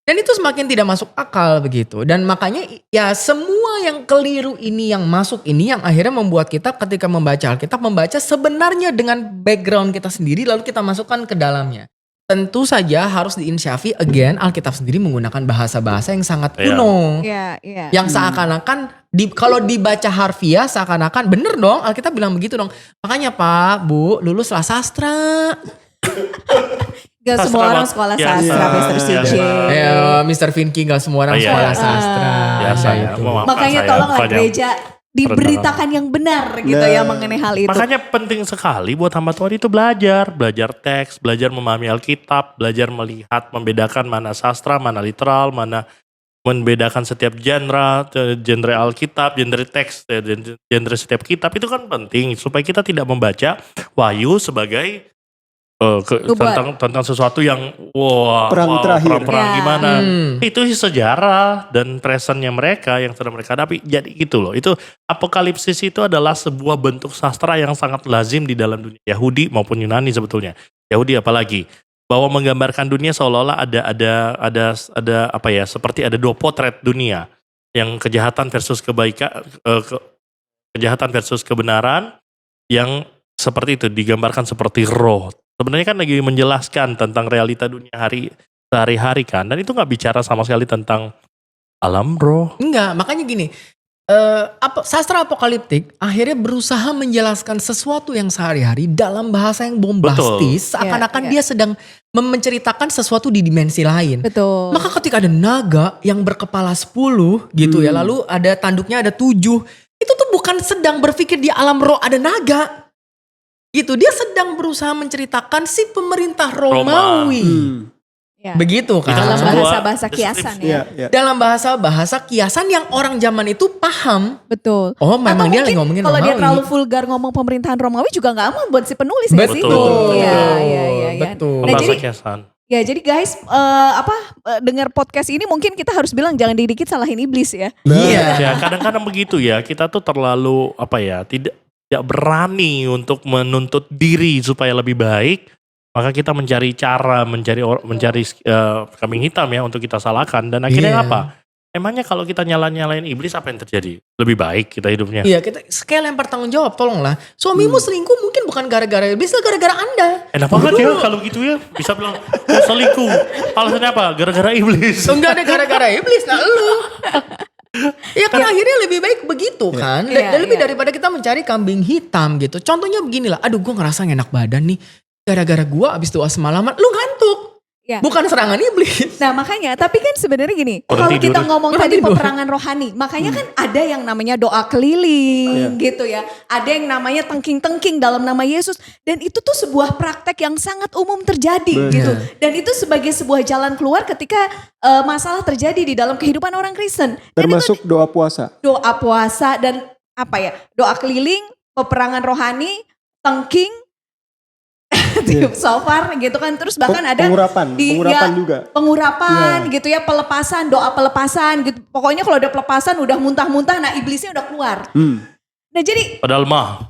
Dan itu semakin tidak masuk akal begitu. Dan makanya ya semua yang keliru ini yang masuk ini yang akhirnya membuat kita ketika membaca Alkitab membaca sebenarnya dengan background kita sendiri lalu kita masukkan ke dalamnya. Tentu saja harus diinsyafi again Alkitab sendiri menggunakan bahasa-bahasa yang sangat kuno. Iya, iya. Yang seakan-akan kalau dibaca harfiah seakan-akan bener dong Alkitab bilang begitu dong. Makanya Pak, Bu, luluslah sastra. Gak semua Sastra, orang Pak. sekolah Ya, sastra, ya, Mr. ya, CJ. Ya, Mr. Vinky gak semua orang Oh, iya, sekolah iya. sastra. Biasa ya, Gitu. maafkan Makanya saya, tolonglah bukannya- gereja diberitakan yang benar gitu ya mengenai hal itu. Makanya penting sekali buat hamba Tuhan itu belajar teks, belajar memahami Alkitab, belajar melihat, membedakan mana sastra, mana literal, mana membedakan setiap genre Alkitab, genre teks, genre setiap kitab itu kan penting supaya kita tidak membaca Wahyu sebagai tentang sesuatu yang Perang terakhir. perang Ya. gimana. Itu sejarah dan presentnya mereka yang sedang mereka hadapi. Jadi gitu loh. Itu apokalipsis itu adalah sebuah bentuk sastra yang sangat lazim di dalam dunia Yahudi maupun Yunani sebetulnya. Yahudi apalagi bahwa menggambarkan dunia seolah-olah ada apa ya, seperti ada dua potret dunia. Yang kejahatan versus kebaikan, kejahatan versus kebenaran yang seperti itu digambarkan seperti roh. Sebenarnya kan lagi menjelaskan tentang realita dunia sehari-hari kan. Dan itu gak bicara sama sekali tentang alam roh. Enggak, makanya gini. Sastra apokaliptik akhirnya berusaha menjelaskan sesuatu yang sehari-hari dalam bahasa yang bombastis. Seakan-akan dia sedang menceritakan sesuatu di dimensi lain. Betul. Maka ketika ada naga yang berkepala 10 gitu ya. Lalu ada tanduknya ada 7. Itu tuh bukan sedang berpikir di alam roh ada naga. Gitu, dia sedang berusaha menceritakan si pemerintah Romawi. Ya. Begitu kan? Dalam sebuah bahasa-bahasa kiasan ya. Dalam bahasa kiasan yang orang zaman itu paham. Betul. Oh memang Atau dia lagi mungkin ngomongin kalau dia Romawi. terlalu vulgar ngomong pemerintahan Romawi juga gak aman buat si penulis ya sih. Betul. Iya, iya. Betul. Nah, Bahasa jadi kiasan. ya jadi guys dengar podcast ini mungkin kita harus bilang jangan dikit salahin iblis ya. Iya. Ya kadang-kadang begitu ya. Kita tuh terlalu tidak berani untuk menuntut diri supaya lebih baik, maka kita mencari cara, mencari kambing hitam ya untuk kita salahkan. Dan akhirnya Iya. apa? Emangnya kalau kita nyalain iblis apa yang terjadi? Lebih baik kita hidupnya. Iya, kita sekalian lempar tanggung jawab, tolonglah. Suamimu selingkuh mungkin bukan gara-gara iblis, lah gara-gara Anda. Enak banget ya kalau gitu ya. Bisa bilang, selingkuh. Alasannya apa? Gara-gara iblis. Enggak ada gara-gara iblis, nah lu. Ya kan akhirnya lebih baik begitu kan. Dan lebih daripada kita mencari kambing hitam gitu. Contohnya beginilah, aduh gue ngerasa gak enak badan nih. Gara-gara gue abis doa semalaman, lu ngantuk. Ya. Bukan serangan iblis. Nah makanya, tapi kan sebenarnya gini, Orang kalau tidur. kita ngomong Orang tadi tidur. peperangan rohani, makanya kan ada yang namanya doa keliling gitu ya. Ada yang namanya tengking-tengking dalam nama Yesus. Dan itu tuh sebuah praktek yang sangat umum terjadi gitu. Dan itu sebagai sebuah jalan keluar ketika masalah terjadi di dalam kehidupan orang Kristen. Dan itu Termasuk doa puasa. doa puasa dan doa keliling, peperangan rohani, tengking, so far gitu kan. Terus bahkan ada Pengurapan juga. pengurapan gitu ya, pelepasan, doa pelepasan gitu. Pokoknya kalau udah pelepasan udah muntah-muntah, nah iblisnya udah keluar. Nah jadi Padahal mah.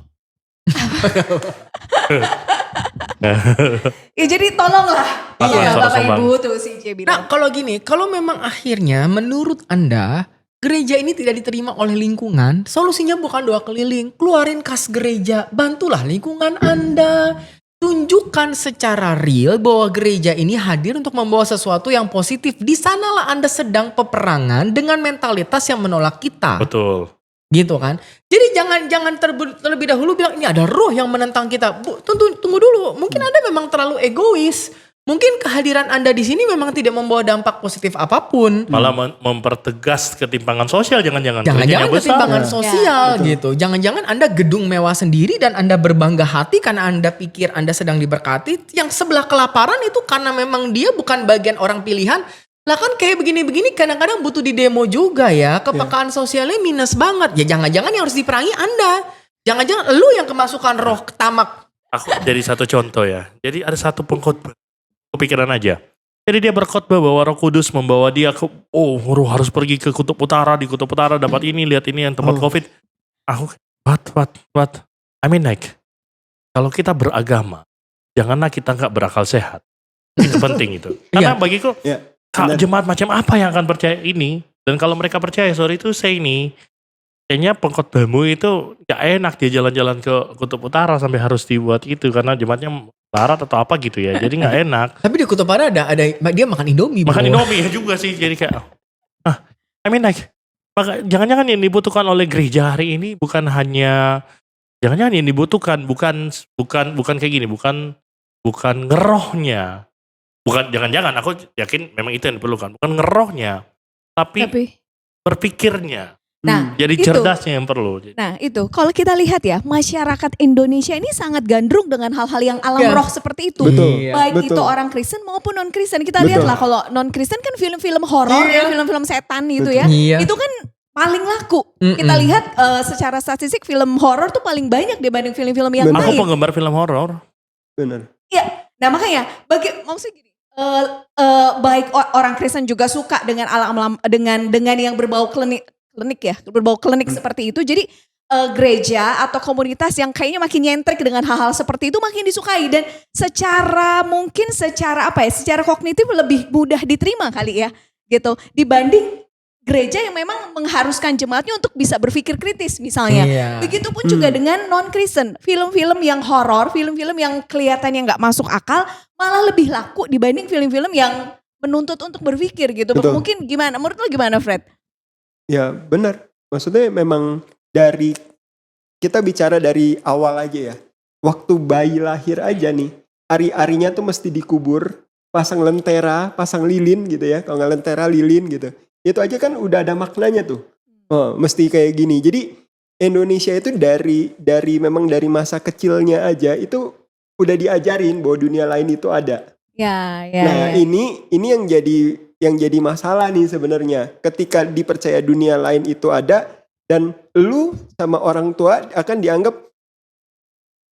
ya jadi tolonglah Iya. Bapak Sumbang. Ibu tuh si J bilang. Nah kalau gini, kalau memang akhirnya menurut Anda gereja ini tidak diterima oleh lingkungan, solusinya bukan doa keliling, keluarin kas gereja, bantulah lingkungan Anda. Tunjukkan secara real bahwa gereja ini hadir untuk membawa sesuatu yang positif. Di sanalah Anda sedang peperangan dengan mentalitas yang menolak kita. Betul. Gitu kan. Jadi jangan terlebih dahulu bilang ini ada roh yang menentang kita. Tunggu dulu. Mungkin Anda memang terlalu egois. Mungkin kehadiran Anda di sini memang tidak membawa dampak positif apapun. Malah mempertegas ketimpangan sosial jangan-jangan. Jangan-jangan Gerejanya besar. ketimpangan Ya. sosial gitu. Jangan-jangan Anda gedung mewah sendiri dan Anda berbangga hati karena Anda pikir Anda sedang diberkati. Yang sebelah kelaparan itu karena memang dia bukan bagian orang pilihan. Lah kan kayak begini-begini kadang-kadang butuh di demo juga ya. Kepekaan sosialnya minus banget. Ya jangan-jangan yang harus diperangi Anda. Jangan-jangan lu yang kemasukan roh tamak. Aku jadi satu contoh ya. Jadi ada satu pengkhotbah. Kepikiran aja. Jadi dia berkhotbah bahwa Roh Kudus membawa dia ke, roh harus pergi ke Kutub Utara, di Kutub Utara dapat ini, lihat ini yang tempat Covid. Aku, what? I mean like, kalau kita beragama, janganlah kita nggak berakal sehat. Itu penting itu. Karena bagiku, Iya, Kak, jemaat macam apa yang akan percaya ini? Dan kalau mereka percaya, sorry itu saya ini, kayaknya pengkhotbahmu itu gak enak dia jalan-jalan ke Kutub Utara sampai harus dibuat itu karena jemaatnya barat atau apa gitu ya. Jadi gak enak. Tapi di Kutub Utara ada dia makan Indomie. Makan bro. Indomie ya juga sih. Jadi kayak I mean like jangan-jangan yang dibutuhkan oleh gereja hari ini bukan hanya jangan-jangan yang dibutuhkan bukan kayak gini, bukan ngerohnya. Bukan jangan-jangan aku yakin memang itu yang diperlukan, bukan ngerohnya, tapi berpikirnya. Nah, Jadi itu. cerdasnya yang perlu. Nah itu, kalau kita lihat ya, masyarakat Indonesia ini sangat gandrung dengan hal-hal yang alam Ya. roh seperti itu. Betul. Baik Betul. itu orang Kristen maupun non Kristen. Kita Betul. lihatlah kalau non Kristen kan film-film horor ya, film-film setan gitu ya. Iya. Itu kan paling laku. Mm-mm. Kita lihat secara statistik film horor tuh paling banyak dibanding film-film yang Benar. Aku lain. penggemar film horor. Benar. Iya. Nah makanya, maksudnya gini. Baik orang Kristen juga suka dengan alam dengan yang berbau klinik ya, berbau klinik seperti itu. Jadi gereja atau komunitas yang kayaknya makin nyentrik dengan hal-hal seperti itu makin disukai dan secara kognitif lebih mudah diterima kali ya gitu dibanding gereja yang memang mengharuskan jemaatnya untuk bisa berpikir kritis misalnya. Iya. Begitupun juga dengan non-Kristen. Film-film yang horor, film-film yang kelihatannya nggak masuk akal malah lebih laku dibanding film-film yang menuntut untuk berpikir gitu. Betul. Mungkin gimana? Menurut lo gimana Fred? Ya benar. Maksudnya memang kita bicara dari awal aja ya. Waktu bayi lahir aja nih. Ari-arinya tuh mesti dikubur. Pasang lentera, pasang lilin gitu ya. Kalau nggak lentera, lilin gitu. Itu aja kan udah ada maknanya tuh. Mesti kayak gini. Jadi Indonesia itu memang dari masa kecilnya aja itu udah diajarin bahwa dunia lain itu ada. Ya. Nah ini yang jadi masalah nih sebenarnya. Ketika dipercaya dunia lain itu ada dan lu sama orang tua akan dianggap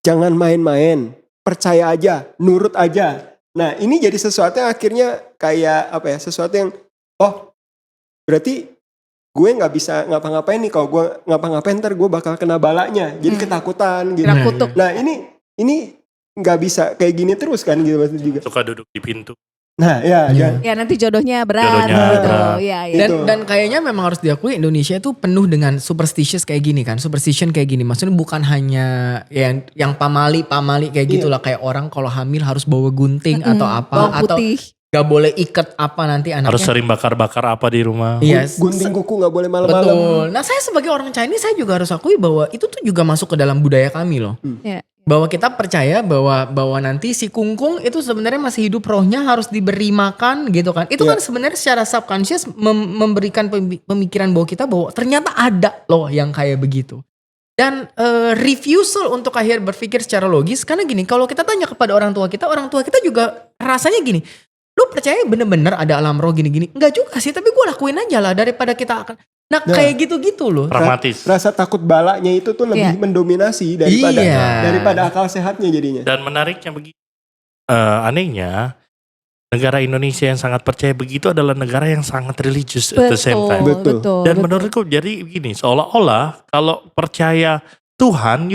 jangan main-main, percaya aja, nurut aja. Nah ini jadi sesuatu yang akhirnya kayak sesuatu yang berarti gue nggak bisa ngapa-ngapain nih. Kalau gue ngapa-ngapain ntar gue bakal kena balanya. Jadi ketakutan gitu. Kena kutuk. Nah ini nggak bisa kayak gini terus kan gitu maksudnya juga. Suka duduk di pintu. Nah ya. Ya nanti jodohnya berat Jodohnya gitu. berat. Ya. Itu. Dan kayaknya memang harus diakui Indonesia itu penuh dengan superstitious kayak gini kan. Superstition kayak gini. Maksudnya bukan hanya yang pamali kayak gitulah. Kayak orang kalau hamil harus bawa gunting atau apa. Bawang Atau putih. gak boleh ikat apa nanti anaknya. Harus sering bakar-bakar apa di rumah. Iya. Gunting kuku nggak boleh malam-malam. Betul. Nah saya sebagai orang Chinese saya juga harus akui bahwa itu tuh juga masuk ke dalam budaya kami loh. Ya. Bahwa kita percaya bahwa nanti si kungkung itu sebenarnya masih hidup, rohnya harus diberi makan gitu kan. Itu kan sebenarnya secara subconscious memberikan pemikiran bahwa kita bahwa ternyata ada loh yang kayak begitu. Dan refusal untuk akhir berpikir secara logis, karena gini, kalau kita tanya kepada orang tua kita juga rasanya gini, lu percaya bener-bener ada alam roh gini-gini? Enggak juga sih, tapi gue lakuin aja lah daripada kita akan. Nah kayak gitu-gitu loh. Pragmatis. Rasa takut balanya itu tuh lebih mendominasi daripada akal sehatnya jadinya. Dan menariknya begini, anehnya negara Indonesia yang sangat percaya begitu adalah negara yang sangat religious at the same time. Betul. Dan menurutku jadi begini, seolah-olah kalau percaya Tuhan,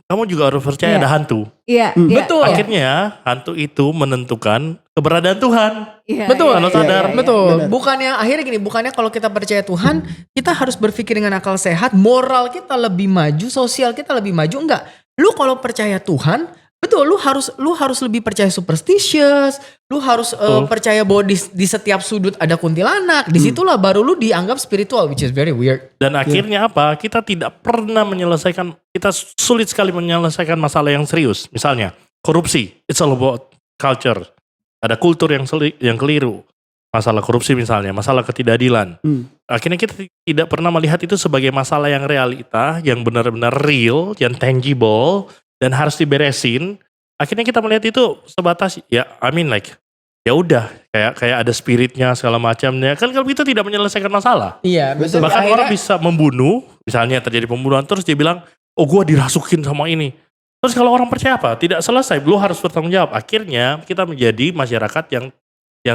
kamu juga harus percaya ada hantu. Iya, Betul. Akhirnya hantu itu menentukan keberadaan Tuhan. Iya, Betul, Kalau sadar. betul. Benar. Bukannya akhirnya gini, bukannya kalau kita percaya Tuhan, kita harus berpikir dengan akal sehat, moral kita lebih maju, sosial kita lebih maju, enggak. Lu kalau percaya Tuhan, betul, lu harus lebih percaya superstitious, lu harus percaya bahwa di setiap sudut ada kuntilanak. Disitulah baru lu dianggap spiritual, which is very weird. Dan akhirnya apa? Kita tidak pernah kita sulit sekali menyelesaikan masalah yang serius. Misalnya korupsi, it's all about culture. Ada kultur yang keliru. Masalah korupsi misalnya, masalah ketidakadilan. Akhirnya kita tidak pernah melihat itu sebagai masalah yang realita, yang benar-benar real, yang tangible, dan harus diberesin. Akhirnya kita melihat itu sebatas ya ya udah kayak ada spiritnya segala macamnya. Kan kalau kita tidak menyelesaikan masalah. Iya, betul. Bahkan Akhirnya- orang bisa membunuh, misalnya terjadi pembunuhan terus dia bilang, "Oh, gua dirasukin sama ini." Terus kalau orang percaya apa? Tidak selesai, lu harus bertanggung jawab. Akhirnya kita menjadi masyarakat yang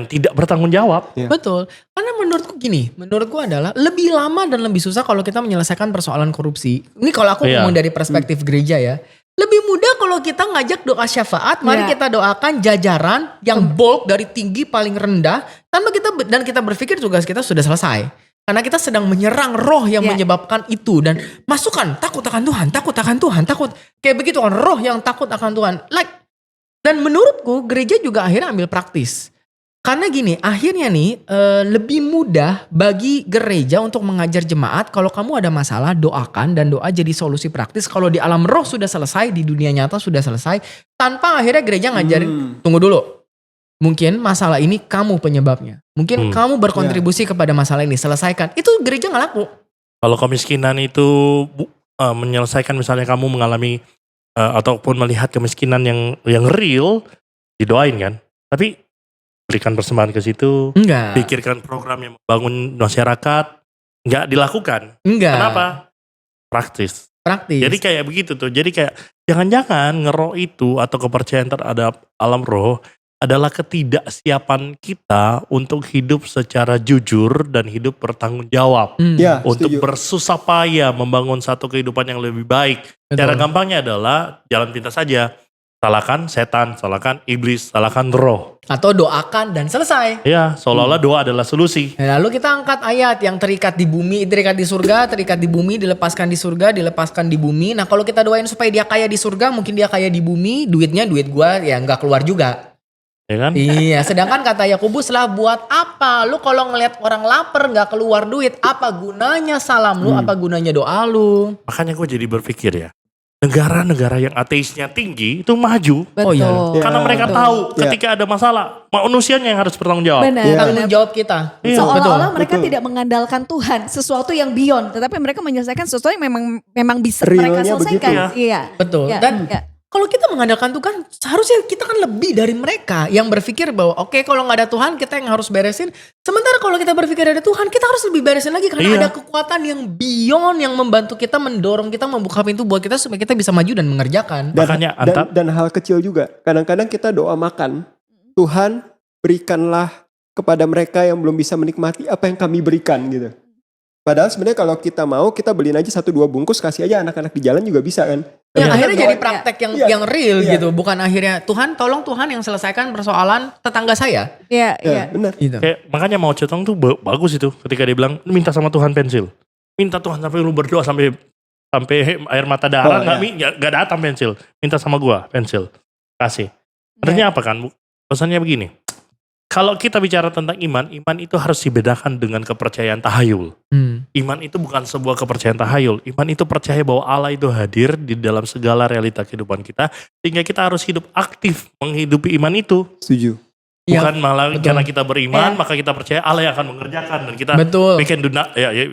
tidak bertanggung jawab. Betul. Karena menurutku adalah lebih lama dan lebih susah kalau kita menyelesaikan persoalan korupsi. Ini kalau aku Iya. ngomong dari perspektif gereja ya. Lebih mudah kalau kita ngajak doa syafaat, mari Iya. kita doakan jajaran yang bulk dari tinggi paling rendah, dan kita berpikir tugas kita sudah selesai. Karena kita sedang menyerang roh yang Iya. menyebabkan itu, dan masukkan takut akan Tuhan, takut akan Tuhan, takut kayak begitu kan, roh yang takut akan Tuhan. Dan menurutku gereja juga akhirnya ambil praktis. Karena gini, akhirnya nih lebih mudah bagi gereja untuk mengajar jemaat, kalau kamu ada masalah doakan, dan doa jadi solusi praktis. Kalau di alam roh sudah selesai, di dunia nyata sudah selesai, tanpa akhirnya gereja ngajarin, tunggu dulu. Mungkin masalah ini kamu penyebabnya. Mungkin kamu berkontribusi kepada masalah ini, selesaikan. Itu gereja gak laku. Kalau kemiskinan itu menyelesaikan, misalnya kamu mengalami ataupun melihat kemiskinan yang real, didoain kan. Tapi berikan persembahan ke situ, Enggak. pikirkan program yang membangun masyarakat, nggak dilakukan. Enggak. Kenapa? Praktis. Praktis. Jadi kayak begitu tuh. Jadi kayak jangan-jangan ngeroh itu atau kepercayaan terhadap alam roh adalah ketidaksiapan kita untuk hidup secara jujur dan hidup bertanggung jawab. Ya, Untuk setuju. bersusah payah membangun satu kehidupan yang lebih baik. Betul. Cara gampangnya adalah jalan pintas saja. Salahkan setan, salahkan iblis, salahkan roh. Atau doakan dan selesai. Ya, seolah-olah doa adalah solusi. Nah, lalu kita angkat ayat yang terikat di bumi, terikat di surga, terikat di bumi, dilepaskan di surga, dilepaskan di bumi. Nah, kalau kita doain supaya dia kaya di surga, mungkin dia kaya di bumi, duitnya duit gua ya nggak keluar juga. Ya kan? Iya, sedangkan kata Yakobus lah, buat apa? Lu kalau ngelihat orang lapar nggak keluar duit, apa gunanya salam lu? Apa gunanya doa lu? Makanya gue jadi berpikir ya, negara-negara yang ateisnya tinggi itu maju. Betul. Oh, iya. Ya. Karena mereka Betul. tahu Ya. ketika ada masalah, manusianya yang harus bertanggung jawab. Benar. Iya. Tanggung jawab kita. Iya, Seolah-olah mereka betul. tidak mengandalkan Tuhan, sesuatu yang beyond, tetapi mereka menyelesaikan sesuatu yang memang bisa Realnya mereka selesaikan. begitu. Iya. Betul. Iya, Dan iya. kalau kita mengandalkan Tuhan, seharusnya kita kan lebih dari mereka yang berpikir bahwa oke, kalau nggak ada Tuhan kita yang harus beresin. Sementara kalau kita berpikir ada Tuhan, kita harus lebih beresin lagi karena Iya. ada kekuatan yang beyond yang membantu kita, mendorong kita, membuka pintu buat kita supaya kita bisa maju dan mengerjakan. Makanya Dan hal kecil juga. Kadang-kadang kita doa makan. Tuhan berikanlah kepada mereka yang belum bisa menikmati apa yang kami berikan gitu. Padahal sebenarnya kalau kita mau, kita beliin aja 1-2 bungkus, kasih aja anak-anak di jalan juga bisa kan. Yang Iya. akhirnya Iya. jadi praktek Iya. yang real Iya. gitu, bukan akhirnya Tuhan tolong Tuhan yang selesaikan persoalan tetangga saya. Iya, Ya, iya. benar. Gitu. kayak makanya Mao Zedong tuh bagus itu ketika dia bilang minta sama Tuhan pensil. Minta Tuhan sampai lu berdoa sampai air mata darah, Oh, nggak datang pensil. Minta sama gua pensil. Kasih. Artinya apa kan? Pesannya begini. Kalau kita bicara tentang iman, iman itu harus dibedakan dengan kepercayaan tahayul. Iman itu bukan sebuah kepercayaan tahayul. Iman itu percaya bahwa Allah itu hadir di dalam segala realita kehidupan kita. Sehingga kita harus hidup aktif menghidupi iman itu. Setuju. Iya, Bukan malah betul. karena kita beriman, Iya. maka kita percaya Allah yang akan mengerjakan. Dan kita Betul. we can do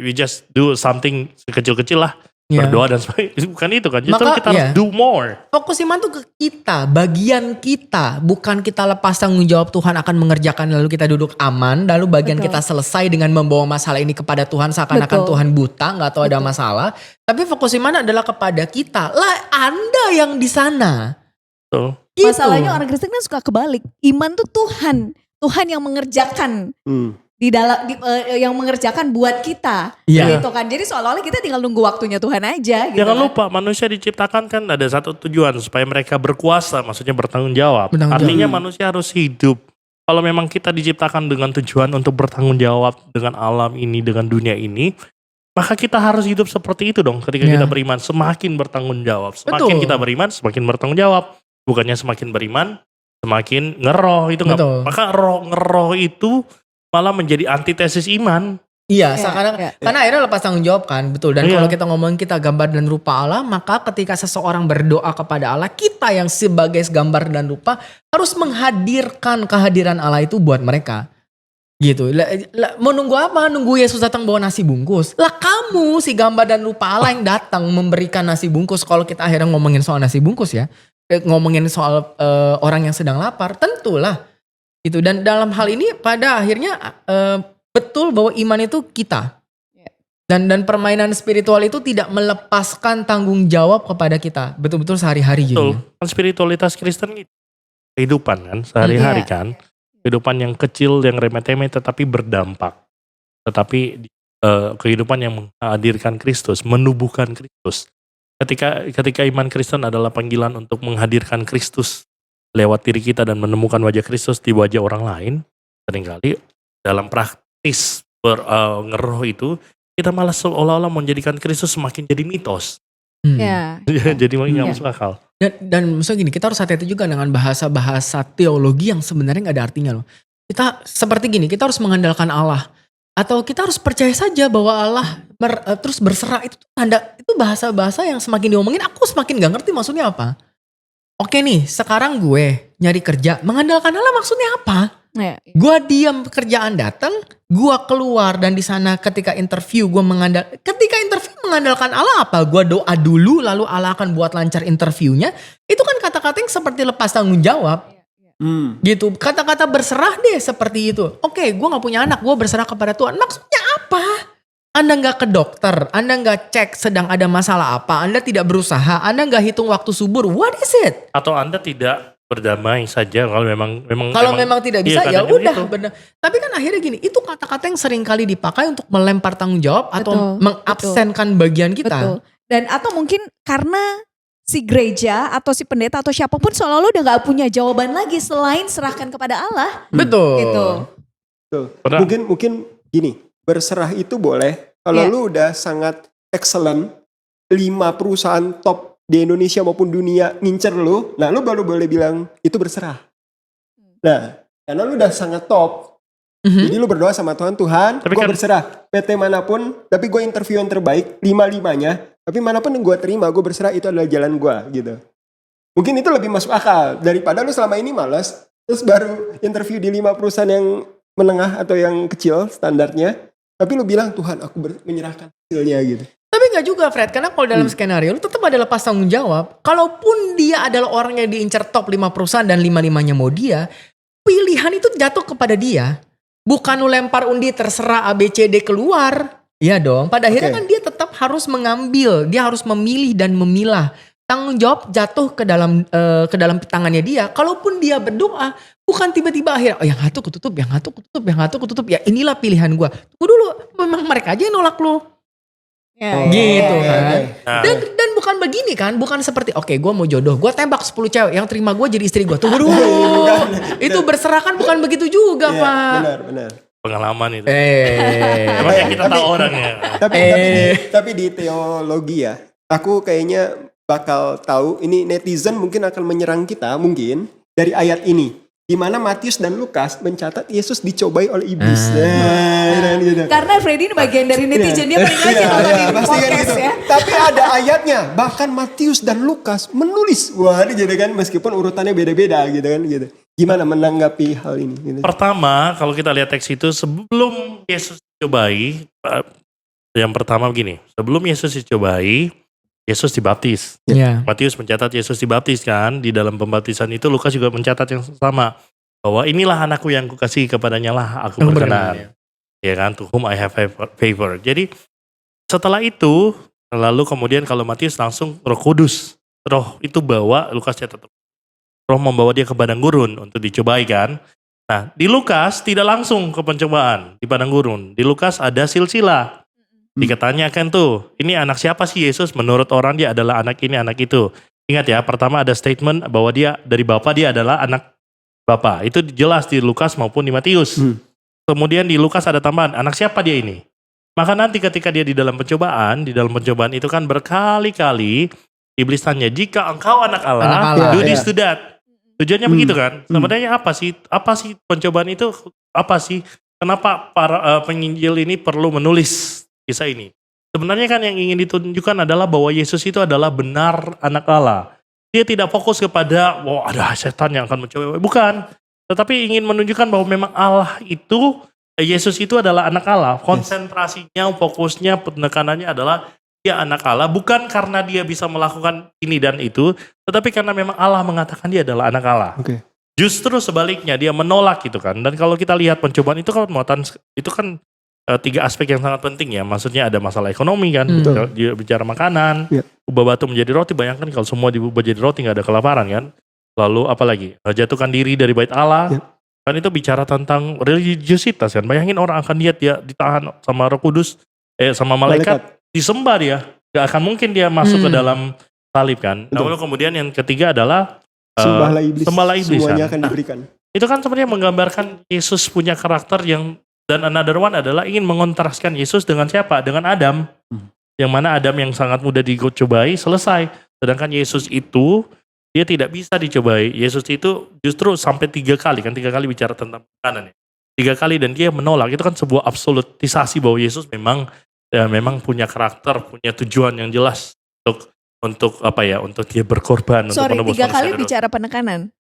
we just do something kecil-kecil lah. Iya. Berdoa dan sebagainya. Bukan itu kan. Justru Maka, kita harus iya. do more. Fokus iman tuh ke kita, bagian kita. Bukan kita lepas tanggung jawab Tuhan akan mengerjakan lalu kita duduk aman. Lalu bagian Betul. kita selesai dengan membawa masalah ini kepada Tuhan seakan-akan Betul. Tuhan buta, gak tahu ada masalah. Tapi fokus iman adalah kepada kita. Lah Anda yang di sana. Tuh. Gitu. Masalahnya orang Kristen kan suka kebalik. Iman tuh Tuhan yang mengerjakan di dalam yang mengerjakan buat kita. Iya. Gitu kan. Jadi seolah-olah kita tinggal nunggu waktunya Tuhan aja gitu. Jangan kan. lupa manusia diciptakan kan ada satu tujuan supaya mereka berkuasa, maksudnya bertanggung jawab. Bertanggung Artinya jawab. manusia harus hidup. Kalau memang kita diciptakan dengan tujuan untuk bertanggung jawab dengan alam ini, dengan dunia ini, maka kita harus hidup seperti itu dong. Ketika Ya. kita beriman, semakin bertanggung jawab. Semakin Betul. kita beriman, semakin bertanggung jawab. Bukannya semakin beriman, semakin ngeroh. Itu nggak. Betul. Maka ngeroh itu malah menjadi antitesis iman. Iya, Iya, sekarang iya. karena akhirnya lepas tanggung jawab kan, betul. Dan Iya. kalau kita ngomongin kita gambar dan rupa Allah, maka ketika seseorang berdoa kepada Allah, kita yang sebagai gambar dan rupa harus menghadirkan kehadiran Allah itu buat mereka. Gitu. Mau nunggu apa? Nunggu Yesus datang bawa nasi bungkus. Lah kamu si gambar dan rupa Allah yang datang memberikan nasi bungkus. Kalau kita akhirnya ngomongin soal nasi bungkus ya, ngomongin soal orang yang sedang lapar, tentulah. Gitu. Dan dalam hal ini pada akhirnya betul bahwa iman itu kita. Dan permainan spiritual itu tidak melepaskan tanggung jawab kepada kita. Betul-betul sehari-hari Betul. jadinya. Kan spiritualitas Kristen gitu. Kehidupan kan, sehari-hari Iya. kan. Kehidupan yang kecil, yang remeh-temeh tetapi berdampak. Tetapi kehidupan yang menghadirkan Kristus, menubuhkan Kristus. Ketika iman Kristen adalah panggilan untuk menghadirkan Kristus lewat diri kita dan menemukan wajah Kristus di wajah orang lain, seringkali dalam praktis ngeroh itu, kita malah seolah-olah menjadikan Kristus semakin jadi mitos. Ya. Jadi nggak Iya. masuk akal. Dan maksudnya gini, kita harus hati-hati juga dengan bahasa-bahasa teologi yang sebenarnya gak ada artinya loh. Kita seperti gini, kita harus mengandalkan Allah. Atau kita harus percaya saja bahwa Allah terus berserah. Itu bahasa-bahasa yang semakin diomongin, aku semakin gak ngerti maksudnya apa. Oke nih, sekarang gue nyari kerja, mengandalkan Allah maksudnya apa? Ya. Gue diam pekerjaan datang, gue keluar dan di sana ketika interview ketika interview mengandalkan Allah apa? Gue doa dulu lalu Allah akan buat lancar interviewnya. Itu kan kata-kata yang seperti lepas tanggung jawab. Gitu, kata-kata berserah deh seperti itu. Oke, gue gak punya anak, gue berserah kepada Tuhan. Maksudnya apa? Anda gak ke dokter, Anda gak cek sedang ada masalah apa, Anda tidak berusaha, Anda gak hitung waktu subur. What is it? Atau Anda tidak berdamai saja kalau memang tidak bisa iya, ya kadang udah gitu. benar. Tapi kan akhirnya gini, itu kata-kata yang sering kali dipakai untuk melempar tanggung jawab atau Betul, mengabsenkan bagian kita. Betul. Dan atau mungkin karena si gereja atau si pendeta atau siapapun seolah-olah udah gak punya jawaban lagi selain serahkan kepada Allah. Betul. Gitu. Tuh. Pernah. Mungkin gini, berserah itu boleh kalau Iya. lu udah sangat excellent, 5 perusahaan top di Indonesia maupun dunia ngincer lu, nah lu baru boleh bilang itu berserah. Nah, karena lu udah sangat top, Mhm. jadi lu berdoa sama Tuhan, Tapi gue kan- berserah. PT manapun, tapi gue interview yang terbaik, 5-5-nya, tapi manapun yang gue terima, gue berserah itu adalah jalan gue gitu. Mungkin itu lebih masuk akal daripada lu selama ini malas, terus baru interview di 5 perusahaan yang menengah atau yang kecil standarnya, tapi lu bilang Tuhan aku menyerahkan hasilnya gitu. Tapi gak juga Fred, karena kalau dalam skenario lu tetap ada lepas tanggung jawab. Kalaupun dia adalah orang yang diincar top 5 perusahaan dan 5-5-nya mau dia, pilihan itu jatuh kepada dia. Bukan lu lempar undi terserah ABCD keluar. Iya dong, pada akhirnya Oke. kan dia tetap harus mengambil, dia harus memilih dan memilah. Tanggung jawab jatuh ke dalam tangannya dia. Kalaupun dia berdoa, bukan tiba-tiba akhirnya yang satu ketutup, yang satu ketutup, yang satu ketutup. Ya inilah pilihan gua. Tunggu dulu, memang mereka aja yang nolak lu. Ya, Gitu ya, ya. kan. Nah, Dan bukan begini kan, bukan seperti oke gue mau jodoh, gue tembak 10 cewek yang terima gue jadi istri gue. Tunggu dulu. Itu berserah kan bukan begitu juga, Iya, Pak. benar. pengalaman itu. Eh. Emang yang kita tahu orangnya. Tapi di teologi ya, aku kayaknya bakal tahu ini netizen mungkin akan menyerang kita mungkin dari ayat ini. di mana Matius dan Lukas mencatat Yesus dicobai oleh iblis. Nah, gitu. Karena Freddy ini bagian dari netizen, dia paling rajin Iya, nonton ini pasti kan podcast gitu. ya. Tapi ada ayatnya, bahkan Matius dan Lukas menulis. Wah, ini gitu kan, meskipun urutannya beda-beda gitu kan gitu. Gimana menanggapi hal ini? Gitu. Pertama, kalau kita lihat teks itu sebelum Yesus dicobai, yang pertama begini, sebelum Yesus dicobai, Yesus dibaptis. Iya. Matius mencatat Yesus dibaptis kan, di dalam pembaptisan itu Lukas juga mencatat yang sama, bahwa inilah anakku yang kukasihi, kepadanya lah aku berkenan. Ya kan, to whom I have favor. Jadi setelah itu, lalu kemudian kalau Matius langsung Roh Kudus. Roh itu bawa, Lukas catat, Roh membawa dia ke padang gurun untuk dicobai kan. Nah, di Lukas tidak langsung ke pencobaan di padang gurun. Di Lukas ada silsilah. Dikatakan tuh, ini anak siapa sih Yesus? Menurut orang dia adalah anak ini, anak itu. Ingat ya, pertama ada statement bahwa dia dari Bapa, dia adalah anak Bapa. Itu jelas di Lukas maupun di Matius. Kemudian di Lukas ada tambahan, anak siapa dia ini? Maka nanti ketika dia di dalam pencobaan itu kan berkali-kali iblis tanya, jika engkau anak Allah, do this to that. Tujuannya begitu kan? Sebenarnya apa sih pencobaan itu? Apa sih? Kenapa para penginjil ini perlu menulis kisah ini? Sebenarnya kan yang ingin ditunjukkan adalah bahwa Yesus itu adalah benar anak Allah. Dia tidak fokus kepada, wah ada setan yang akan mencoba. Bukan. Tetapi ingin menunjukkan bahwa memang Allah itu, Yesus itu adalah anak Allah. Konsentrasinya, fokusnya, penekanannya adalah dia anak Allah. Bukan karena dia bisa melakukan ini dan itu, tetapi karena memang Allah mengatakan dia adalah anak Allah. Oke. Justru sebaliknya dia menolak gitu kan. Dan kalau kita lihat pencobaan itu kan muatan, itu kan tiga aspek yang sangat penting ya. Maksudnya ada masalah ekonomi kan. Dia bicara makanan, ubah batu menjadi roti. Bayangkan kalau semua diubah jadi roti gak ada kelaparan kan. Lalu apa lagi? Jatuhkan diri dari bait Allah. Kan itu bicara tentang religiositas kan. Bayangin orang akan lihat dia ditahan sama Roh Kudus, sama malaikat. Disembah dia. Gak akan mungkin dia masuk ke dalam salib kan. Lalu kemudian yang ketiga adalah Sembahlah iblis. kan. Semuanya akan diberikan. Itu kan sebenarnya menggambarkan Yesus punya karakter yang, dan another one adalah ingin mengontraskan Yesus dengan siapa? Dengan Adam. Yang mana Adam yang sangat mudah dicobai selesai. Sedangkan Yesus itu dia tidak bisa dicobai. Yesus itu justru sampai 3 kali kan, 3 kali bicara tentang makanan ya. 3 kali dan dia menolak. Itu kan sebuah absolutisasi bahwa Yesus memang punya karakter, punya tujuan yang jelas untuk apa ya? Untuk dia berkorban. Sorry, untuk 3 kali bicara penekanan.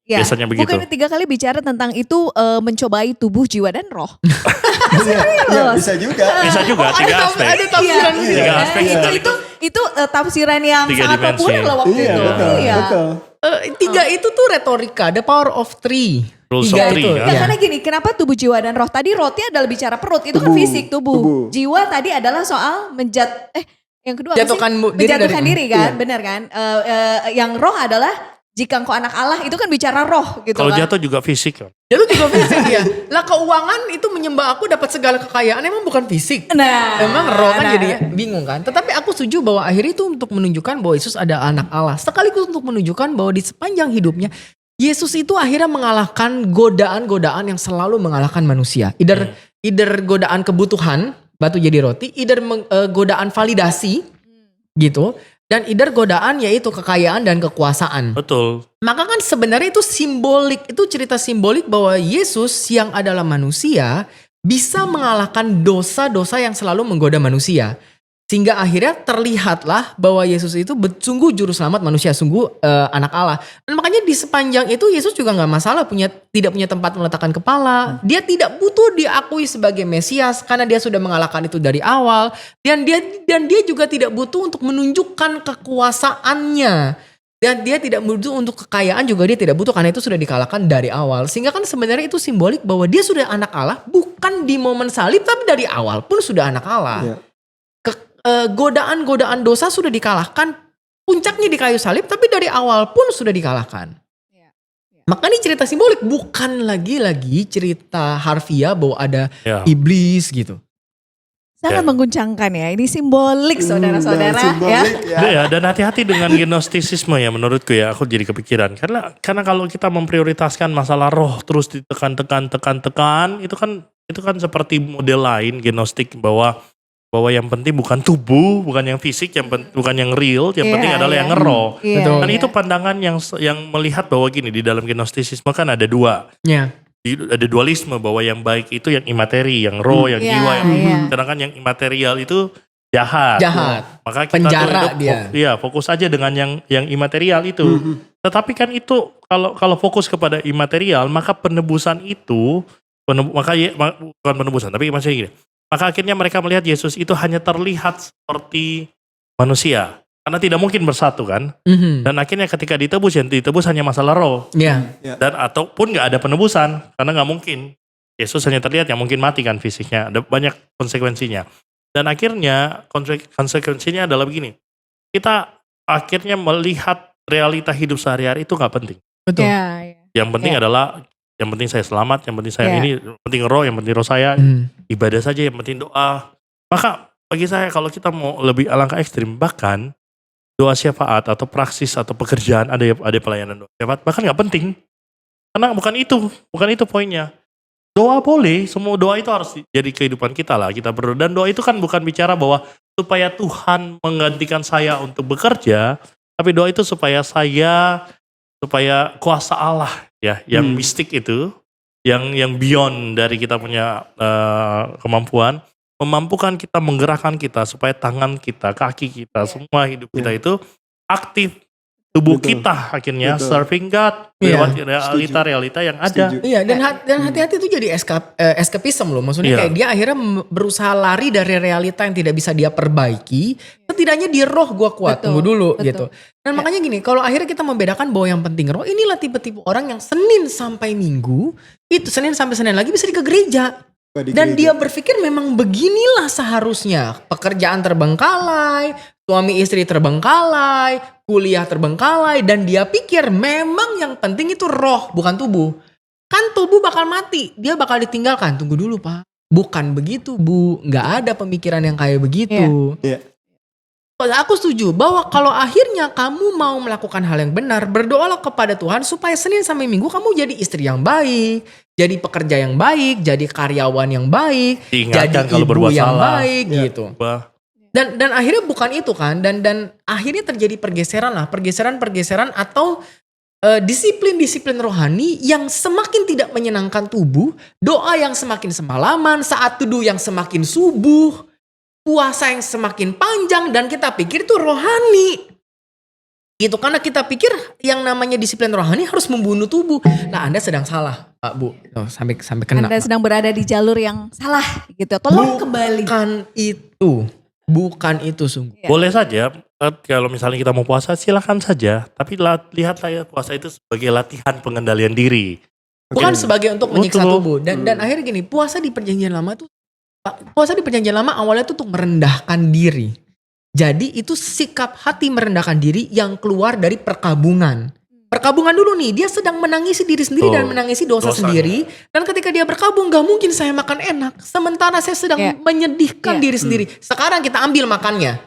Ya, biasanya begitu. Bukan 3 kali bicara tentang itu mencobai tubuh, jiwa dan roh. Bisa juga. Bisa juga, 3 aspek. Ada tafsiran gitu. 3 aspek Itu tafsiran yang 3 sangat dimensi. populer loh waktu itu. Iya. Betul. 3 itu tuh retorika, the power of 3. Rules of 3 kan. Ya, karena gini, kenapa tubuh, jiwa dan roh? Tadi roti adalah bicara perut, itu kan fisik tubuh. Jiwa tadi adalah soal yang kedua menjatuhkan diri kan, benar kan? Yang roh adalah jika engkau anak Allah, itu kan bicara roh gitu Kalau kan. jatuh juga fisik kan. Jatuh juga fisik ya. Lah keuangan itu menyembah aku dapat segala kekayaan, emang bukan fisik. Nah, Emang roh kan jadinya bingung kan. Tetapi aku setuju bahwa akhirnya itu untuk menunjukkan bahwa Yesus ada anak Allah. Sekaligus untuk menunjukkan bahwa di sepanjang hidupnya Yesus itu akhirnya mengalahkan godaan-godaan yang selalu mengalahkan manusia. Either godaan kebutuhan, batu jadi roti, either godaan validasi gitu, dan either godaan yaitu kekayaan dan kekuasaan. Betul. Maka kan sebenarnya itu simbolik, itu cerita simbolik bahwa Yesus yang adalah manusia bisa mengalahkan dosa-dosa yang selalu menggoda manusia. Sehingga akhirnya terlihatlah bahwa Yesus itu sungguh juru selamat manusia, sungguh anak Allah. Dan makanya di sepanjang itu Yesus juga gak masalah tidak punya tempat meletakkan kepala. Dia tidak butuh diakui sebagai Mesias karena dia sudah mengalahkan itu dari awal. Dan dia juga tidak butuh untuk menunjukkan kekuasaannya. Dan dia tidak butuh untuk kekayaan juga dia tidak butuh karena itu sudah dikalahkan dari awal. Sehingga kan sebenarnya itu simbolik bahwa dia sudah anak Allah bukan di momen salib tapi dari awal pun sudah anak Allah. Ya. Godaan-godaan dosa sudah dikalahkan, puncaknya di kayu salib, tapi dari awal pun sudah dikalahkan. Maka ini cerita simbolik, bukan lagi cerita harfiah bahwa ada iblis gitu. Sangat mengguncangkan ya, ini simbolik saudara-saudara ya. Ya, dan hati-hati dengan gnostisisme ya menurutku ya, aku jadi kepikiran. Karena kalau kita memprioritaskan masalah roh terus ditekan, itu kan seperti model lain gnostik bahwa bahwa yang penting bukan tubuh, bukan yang fisik, bukan yang real, yang penting adalah yang ngeroh. Betul. Dan itu pandangan yang melihat bahwa gini, di dalam gnostisisme kan ada dua. Ya. Ada dualisme bahwa yang baik itu yang imateri, yang roh, yang jiwa, sedangkan yang imaterial itu jahat. Maka kita penjara dia. Fokus aja dengan yang imaterial itu. Tetapi kan itu kalau fokus kepada imaterial, maka penebusan itu bukan penebusan, tapi maksudnya gini. Maka akhirnya mereka melihat Yesus itu hanya terlihat seperti manusia. Karena tidak mungkin bersatu kan. Dan akhirnya ketika ditebus, yang ditebus hanya masalah roh. Dan ataupun gak ada penebusan. Karena gak mungkin. Yesus hanya terlihat, yang mungkin mati kan fisiknya. Ada banyak konsekuensinya. Dan akhirnya konsekuensinya adalah begini. Kita akhirnya melihat realita hidup sehari-hari itu gak penting. Betul. Yang penting adalah, yang penting saya selamat, yang penting saya ini, yang penting roh, yang penting roh saya, ibadah saja, yang penting doa. Maka bagi saya kalau kita mau lebih alangkah ekstrim, bahkan doa syafaat atau praksis atau pekerjaan, ada pelayanan doa syafaat, bahkan gak penting. Karena bukan itu poinnya. Doa boleh, semua doa itu harus jadi kehidupan kita lah, kita berdoa. Dan doa itu kan bukan bicara bahwa supaya Tuhan menggantikan saya untuk bekerja, tapi doa itu supaya kuasa Allah ya, yang mistik itu, yang beyond dari kita punya kemampuan, memampukan kita, menggerakkan kita supaya tangan kita, kaki kita, semua hidup kita itu aktif. Tubuh kita akhirnya serving God lewat realita-realita yang ada. Iya, dan hati-hati itu jadi escapism loh. Maksudnya kayak dia akhirnya berusaha lari dari realita yang tidak bisa dia perbaiki. Setidaknya di roh gua kuat, tunggu dulu gitu. Dan makanya gini, kalau akhirnya kita membedakan bahwa yang penting roh, inilah tipe-tipe orang yang Senin sampai Minggu, itu Senin sampai Senin lagi bisa ke gereja. Dan dia berpikir memang beginilah seharusnya. Pekerjaan terbengkalai, suami istri terbengkalai, kuliah terbengkalai, dan dia pikir memang yang penting itu roh, bukan tubuh. Kan tubuh bakal mati, dia bakal ditinggalkan. Tunggu dulu Pak, bukan begitu Bu, gak ada pemikiran yang kayak begitu. Aku setuju bahwa kalau akhirnya kamu mau melakukan hal yang benar, berdoalah kepada Tuhan supaya Senin sampai Minggu kamu jadi istri yang baik, jadi pekerja yang baik, jadi karyawan yang baik, diingatkan jadi kalau ibu berbuat yang salah. baik gitu. Dan akhirnya bukan itu kan, dan akhirnya terjadi pergeseran atau disiplin-disiplin rohani yang semakin tidak menyenangkan tubuh, doa yang semakin semalaman, saat teduh yang semakin subuh, puasa yang semakin panjang, dan kita pikir itu rohani. Gitu, karena kita pikir yang namanya disiplin rohani harus membunuh tubuh. Nah, Anda sedang salah, Pak Bu. Oh, sampai kena. Anda sedang berada di jalur yang salah gitu. Tolong kembali. Bukan itu sungguh. Boleh saja kalau misalnya kita mau puasa silakan saja, tapi lihatlah ya puasa itu sebagai latihan pengendalian diri. Bukan sebagai untuk menyiksa tubuh. Dan akhirnya gini, puasa di perjanjian lama awalnya tuh untuk merendahkan diri. Jadi itu sikap hati merendahkan diri yang keluar dari perkabungan. Perkabungan dulu nih, dia sedang menangisi diri sendiri dan menangisi dosa sendiri. Dan ketika dia berkabung, gak mungkin saya makan enak. Sementara saya sedang menyedihkan diri sendiri. Sekarang kita ambil makannya.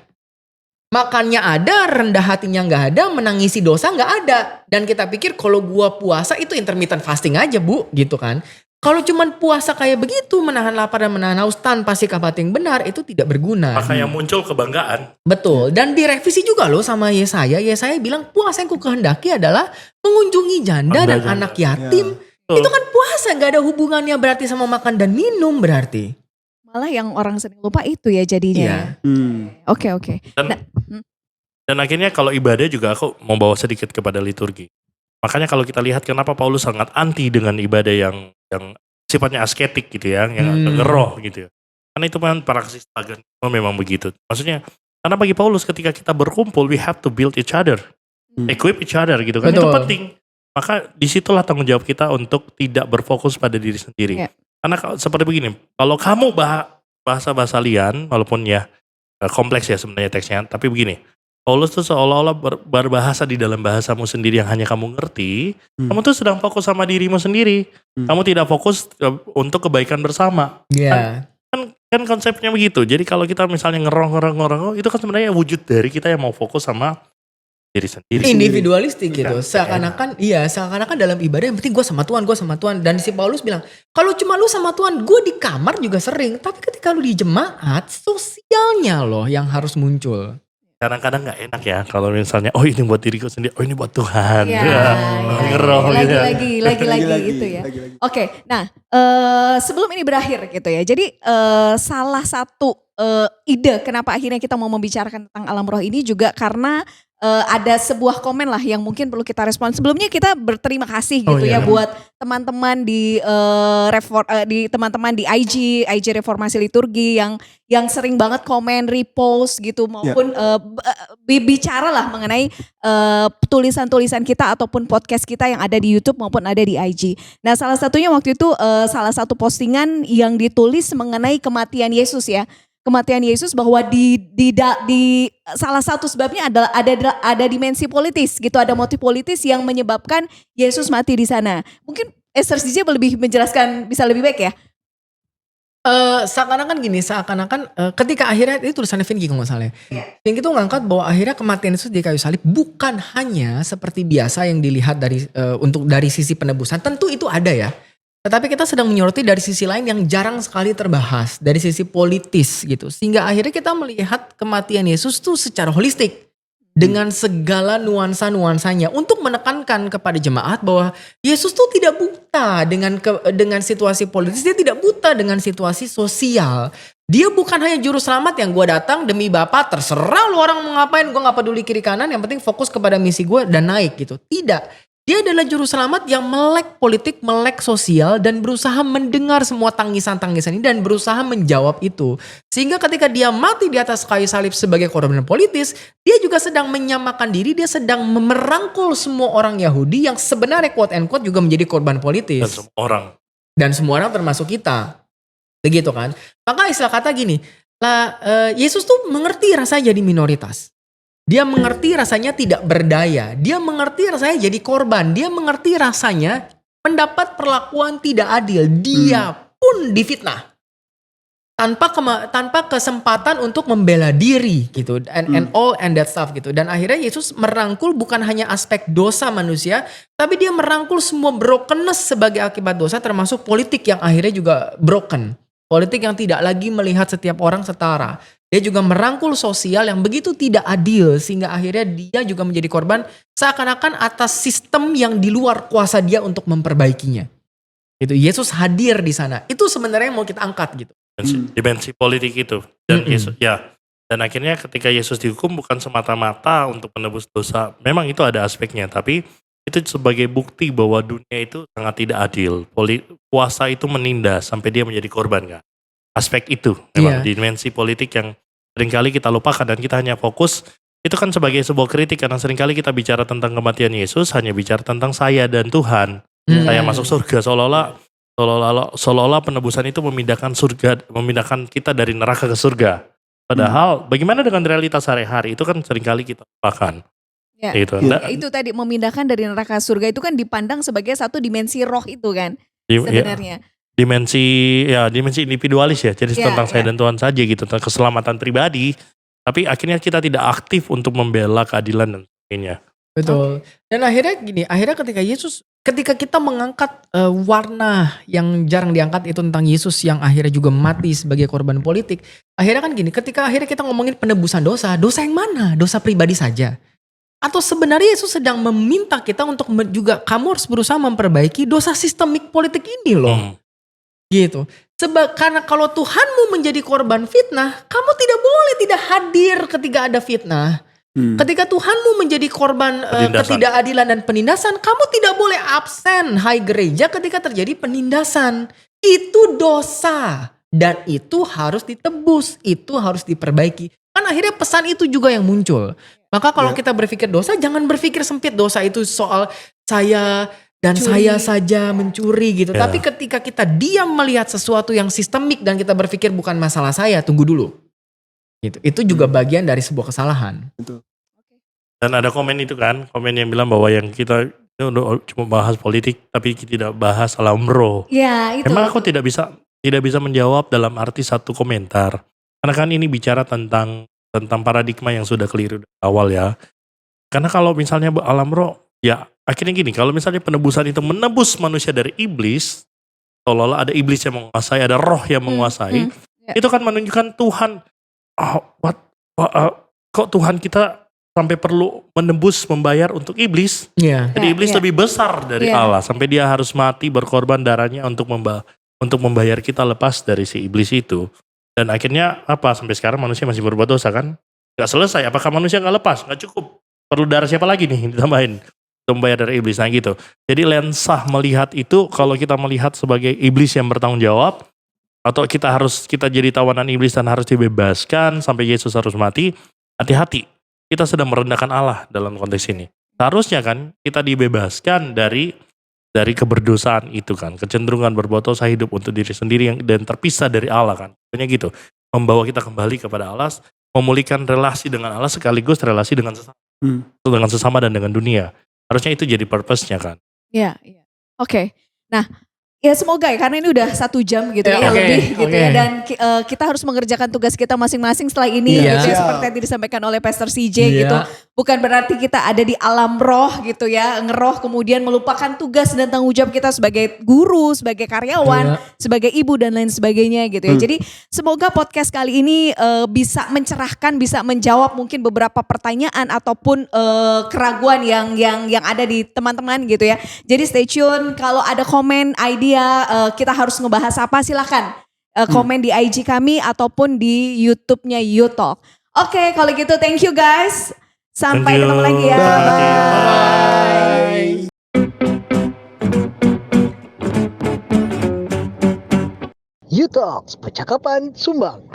Makannya ada, rendah hatinya gak ada, menangisi dosa gak ada. Dan kita pikir kalau gua puasa itu intermittent fasting aja Bu, gitu kan. Kalau cuman puasa kayak begitu, menahan lapar dan menahan haus tanpa sikap hati yang benar, itu tidak berguna. Maka yang muncul kebanggaan. Betul, dan direvisi juga loh sama Yesaya. Yesaya bilang puasa yang ku kehendaki adalah mengunjungi janda dan anak yatim. Itu kan puasa, gak ada hubungannya berarti sama makan dan minum berarti. Malah yang orang sering lupa itu ya jadinya. Oke. Dan akhirnya kalau ibadah juga aku mau bawa sedikit kepada liturgi. Makanya kalau kita lihat kenapa Paulus sangat anti dengan ibadah yang sifatnya asketik gitu ya, yang ngeroh gitu ya. Karena itu memang praksis pagan memang begitu. Maksudnya karena bagi Paulus ketika kita berkumpul we have to build each other, equip each other gitu kan. Betul. Itu penting. Maka disitulah tanggung jawab kita untuk tidak berfokus pada diri sendiri. Karena seperti begini, kalau kamu bahasa lian, walaupun ya kompleks ya sebenarnya teksnya, tapi begini. Paulus tuh seolah-olah berbahasa di dalam bahasamu sendiri yang hanya kamu ngerti. Kamu tuh sedang fokus sama dirimu sendiri. Kamu tidak fokus untuk kebaikan bersama. Kan konsepnya begitu. Jadi kalau kita misalnya ngerong, itu kan sebenarnya wujud dari kita yang mau fokus sama diri sendiri. Individualistik gitu. Kan, Seakan-akan dalam ibadah yang penting gue sama Tuhan. Dan si Paulus bilang, kalau cuma lu sama Tuhan, gue di kamar juga sering. Tapi ketika lu di jemaat, sosialnya loh yang harus muncul. Kadang-kadang nggak enak ya kalau misalnya ini buat diriku sendiri, ini buat Tuhan. Ngeroh gitu ya. Lagi-lagi gitu ya. Lagi-lagi. Oke, nah sebelum ini berakhir gitu ya. Jadi salah satu ide kenapa akhirnya kita mau membicarakan tentang alam roh ini juga karena ada sebuah komen lah yang mungkin perlu kita respon. Sebelumnya kita berterima kasih gitu ya buat teman-teman di teman-teman di IG Reformasi Liturgi yang sering banget komen, repost gitu maupun bicara lah mengenai tulisan-tulisan kita ataupun podcast kita yang ada di YouTube maupun ada di IG. Nah, salah satunya waktu itu salah satu postingan yang ditulis mengenai kematian Yesus ya. Kematian Yesus bahwa di salah satu sebabnya adalah ada dimensi politis gitu, ada motif politis yang menyebabkan Yesus mati di sana. Mungkin Esther DJ lebih menjelaskan bisa lebih baik ya. Seakan-akan ketika akhirnya itu tulisannya Vinky kalau nggak salah. Vinky itu ngangkat bahwa akhirnya kematian Yesus di kayu salib bukan hanya seperti biasa yang dilihat dari sisi penebusan. Tentu itu ada ya. Tetapi kita sedang menyoroti dari sisi lain yang jarang sekali terbahas. Dari sisi politis gitu. Sehingga akhirnya kita melihat kematian Yesus tuh secara holistik. Dengan segala nuansa-nuansanya. Untuk menekankan kepada jemaat bahwa Yesus tuh tidak buta dengan situasi politis. Dia tidak buta dengan situasi sosial. Dia bukan hanya juru selamat yang gue datang demi Bapa. Terserah lu orang mau ngapain. Gue gak peduli kiri kanan. Yang penting fokus kepada misi gue dan naik gitu. Tidak. Dia adalah juru selamat yang melek politik, melek sosial dan berusaha mendengar semua tangisan-tangisan ini dan berusaha menjawab itu. Sehingga ketika dia mati di atas kayu salib sebagai korban politis, dia juga sedang menyamakan diri, dia sedang merangkul semua orang Yahudi yang sebenarnya quote and quote juga menjadi korban politis. Dan semua orang termasuk kita. Begitu kan? Maka istilah kata gini, Yesus tuh mengerti rasanya jadi minoritas. Dia mengerti rasanya tidak berdaya. Dia mengerti rasanya jadi korban. Dia mengerti rasanya mendapat perlakuan tidak adil. Dia pun difitnah. Tanpa kesempatan untuk membela diri gitu. And all and that stuff gitu. Dan akhirnya Yesus merangkul bukan hanya aspek dosa manusia. Tapi dia merangkul semua brokenness sebagai akibat dosa. Termasuk politik yang akhirnya juga broken. Politik yang tidak lagi melihat setiap orang setara. Dia juga merangkul sosial yang begitu tidak adil sehingga akhirnya dia juga menjadi korban seakan-akan atas sistem yang di luar kuasa dia untuk memperbaikinya. Itu Yesus hadir di sana. Itu sebenarnya mau kita angkat gitu. Dimensi politik itu. Dan Yesus dan akhirnya ketika Yesus dihukum bukan semata-mata untuk menebus dosa. Memang itu ada aspeknya, tapi itu sebagai bukti bahwa dunia itu sangat tidak adil. Kuasa itu menindas sampai dia menjadi korban kan. Aspek itu memang dimensi politik yang seringkali kita lupakan dan kita hanya fokus itu kan sebagai sebuah kritik karena seringkali kita bicara tentang kematian Yesus hanya bicara tentang saya dan Tuhan. Saya masuk surga seolah-olah penebusan itu memindahkan kita dari neraka ke surga. Padahal bagaimana dengan realitas sehari-hari itu kan seringkali kita lupakan. Ya, itu tadi memindahkan dari neraka ke surga itu kan dipandang sebagai satu dimensi roh itu kan sebenarnya. Dimensi individualis ya. Jadi tentang saya dan Tuhan saja gitu, tentang keselamatan pribadi. Tapi akhirnya kita tidak aktif untuk membela keadilan dan sebagainya. Betul. Dan akhirnya ketika kita mengangkat warna yang jarang diangkat itu tentang Yesus yang akhirnya juga mati sebagai korban politik. Akhirnya kan gini, ketika akhirnya kita ngomongin penebusan dosa yang mana? Dosa pribadi saja. Atau sebenarnya Yesus sedang meminta kita untuk juga kamu harus berusaha memperbaiki dosa sistemik politik ini loh. Gitu. Karena kalau Tuhanmu menjadi korban fitnah, kamu tidak boleh tidak hadir ketika ada fitnah. Ketika Tuhanmu menjadi korban ketidakadilan dan penindasan, kamu tidak boleh absen hai gereja ketika terjadi penindasan. Itu dosa dan itu harus ditebus, itu harus diperbaiki. Kan akhirnya pesan itu juga yang muncul. Maka kalau kita berpikir dosa, jangan berpikir sempit dosa itu soal saya saja mencuri gitu. Tapi ketika kita diam melihat sesuatu yang sistemik dan kita berpikir bukan masalah saya, tunggu dulu. Gitu. Itu juga bagian dari sebuah kesalahan. Betul. Dan ada komen itu kan, komen yang bilang bahwa yang kita cuma bahas politik tapi tidak bahas alam roh. Ya, itu. Memang aku tidak bisa menjawab dalam arti satu komentar. Karena kan ini bicara tentang paradigma yang sudah keliru dari awal ya. Karena kalau misalnya alam roh, ya akhirnya gini, kalau misalnya penebusan itu menebus manusia dari iblis, seolah-olah ada iblis yang menguasai, ada roh yang menguasai, Ya. itu kan menunjukkan Tuhan, kok Tuhan kita sampai perlu menebus, membayar untuk iblis. Iya. Jadi iblis Ya. lebih besar dari Ya. Allah, sampai dia harus mati berkorban darahnya untuk membayar kita lepas dari si iblis itu. Dan akhirnya apa? Sampai sekarang manusia masih berbuat dosa kan? Gak selesai. Apakah manusia gak lepas? Gak cukup. Perlu darah siapa lagi nih ditambahin untuk membayar dari iblis? Nah gitu. Jadi lensa melihat itu, kalau kita melihat sebagai iblis yang bertanggung jawab, atau kita jadi tawanan iblis dan harus dibebaskan sampai Yesus harus mati, hati-hati. Kita sedang merendahkan Allah dalam konteks ini. Seharusnya kan kita dibebaskan dari keberdosaan itu kan. Kecenderungan berbuat dosa, hidup untuk diri sendiri dan terpisah dari Allah kan. Pokoknya gitu. Membawa kita kembali kepada Allah, memulihkan relasi dengan Allah sekaligus relasi dengan sesama. Dengan sesama dan dengan dunia. Harusnya itu jadi purpose-nya kan. Iya. Oke. Nah, ya semoga ya, karena ini udah 1 jam gitu Ya, ya, oke, lebih gitu oke. ya, dan kita harus mengerjakan tugas kita masing-masing setelah ini Iya. gitu ya, Siap. seperti yang disampaikan oleh Pastor CJ Iya. gitu. Bukan berarti kita ada di alam roh gitu ya, ngeroh kemudian melupakan tugas dan tanggung jawab kita sebagai guru, sebagai karyawan, Iya. sebagai ibu dan lain sebagainya gitu ya. Jadi semoga podcast kali ini bisa mencerahkan, bisa menjawab mungkin beberapa pertanyaan ataupun keraguan yang ada di teman-teman gitu ya. Jadi stay tune, kalau ada komen, idea, kita harus ngebahas apa silahkan komen di IG kami ataupun di YouTube-nya YouTalk. Oke, kalau gitu thank you guys. Sampai Thank you. ketemu lagi ya. Terima kasih. Bye. U-Talks, percakapan sumbang.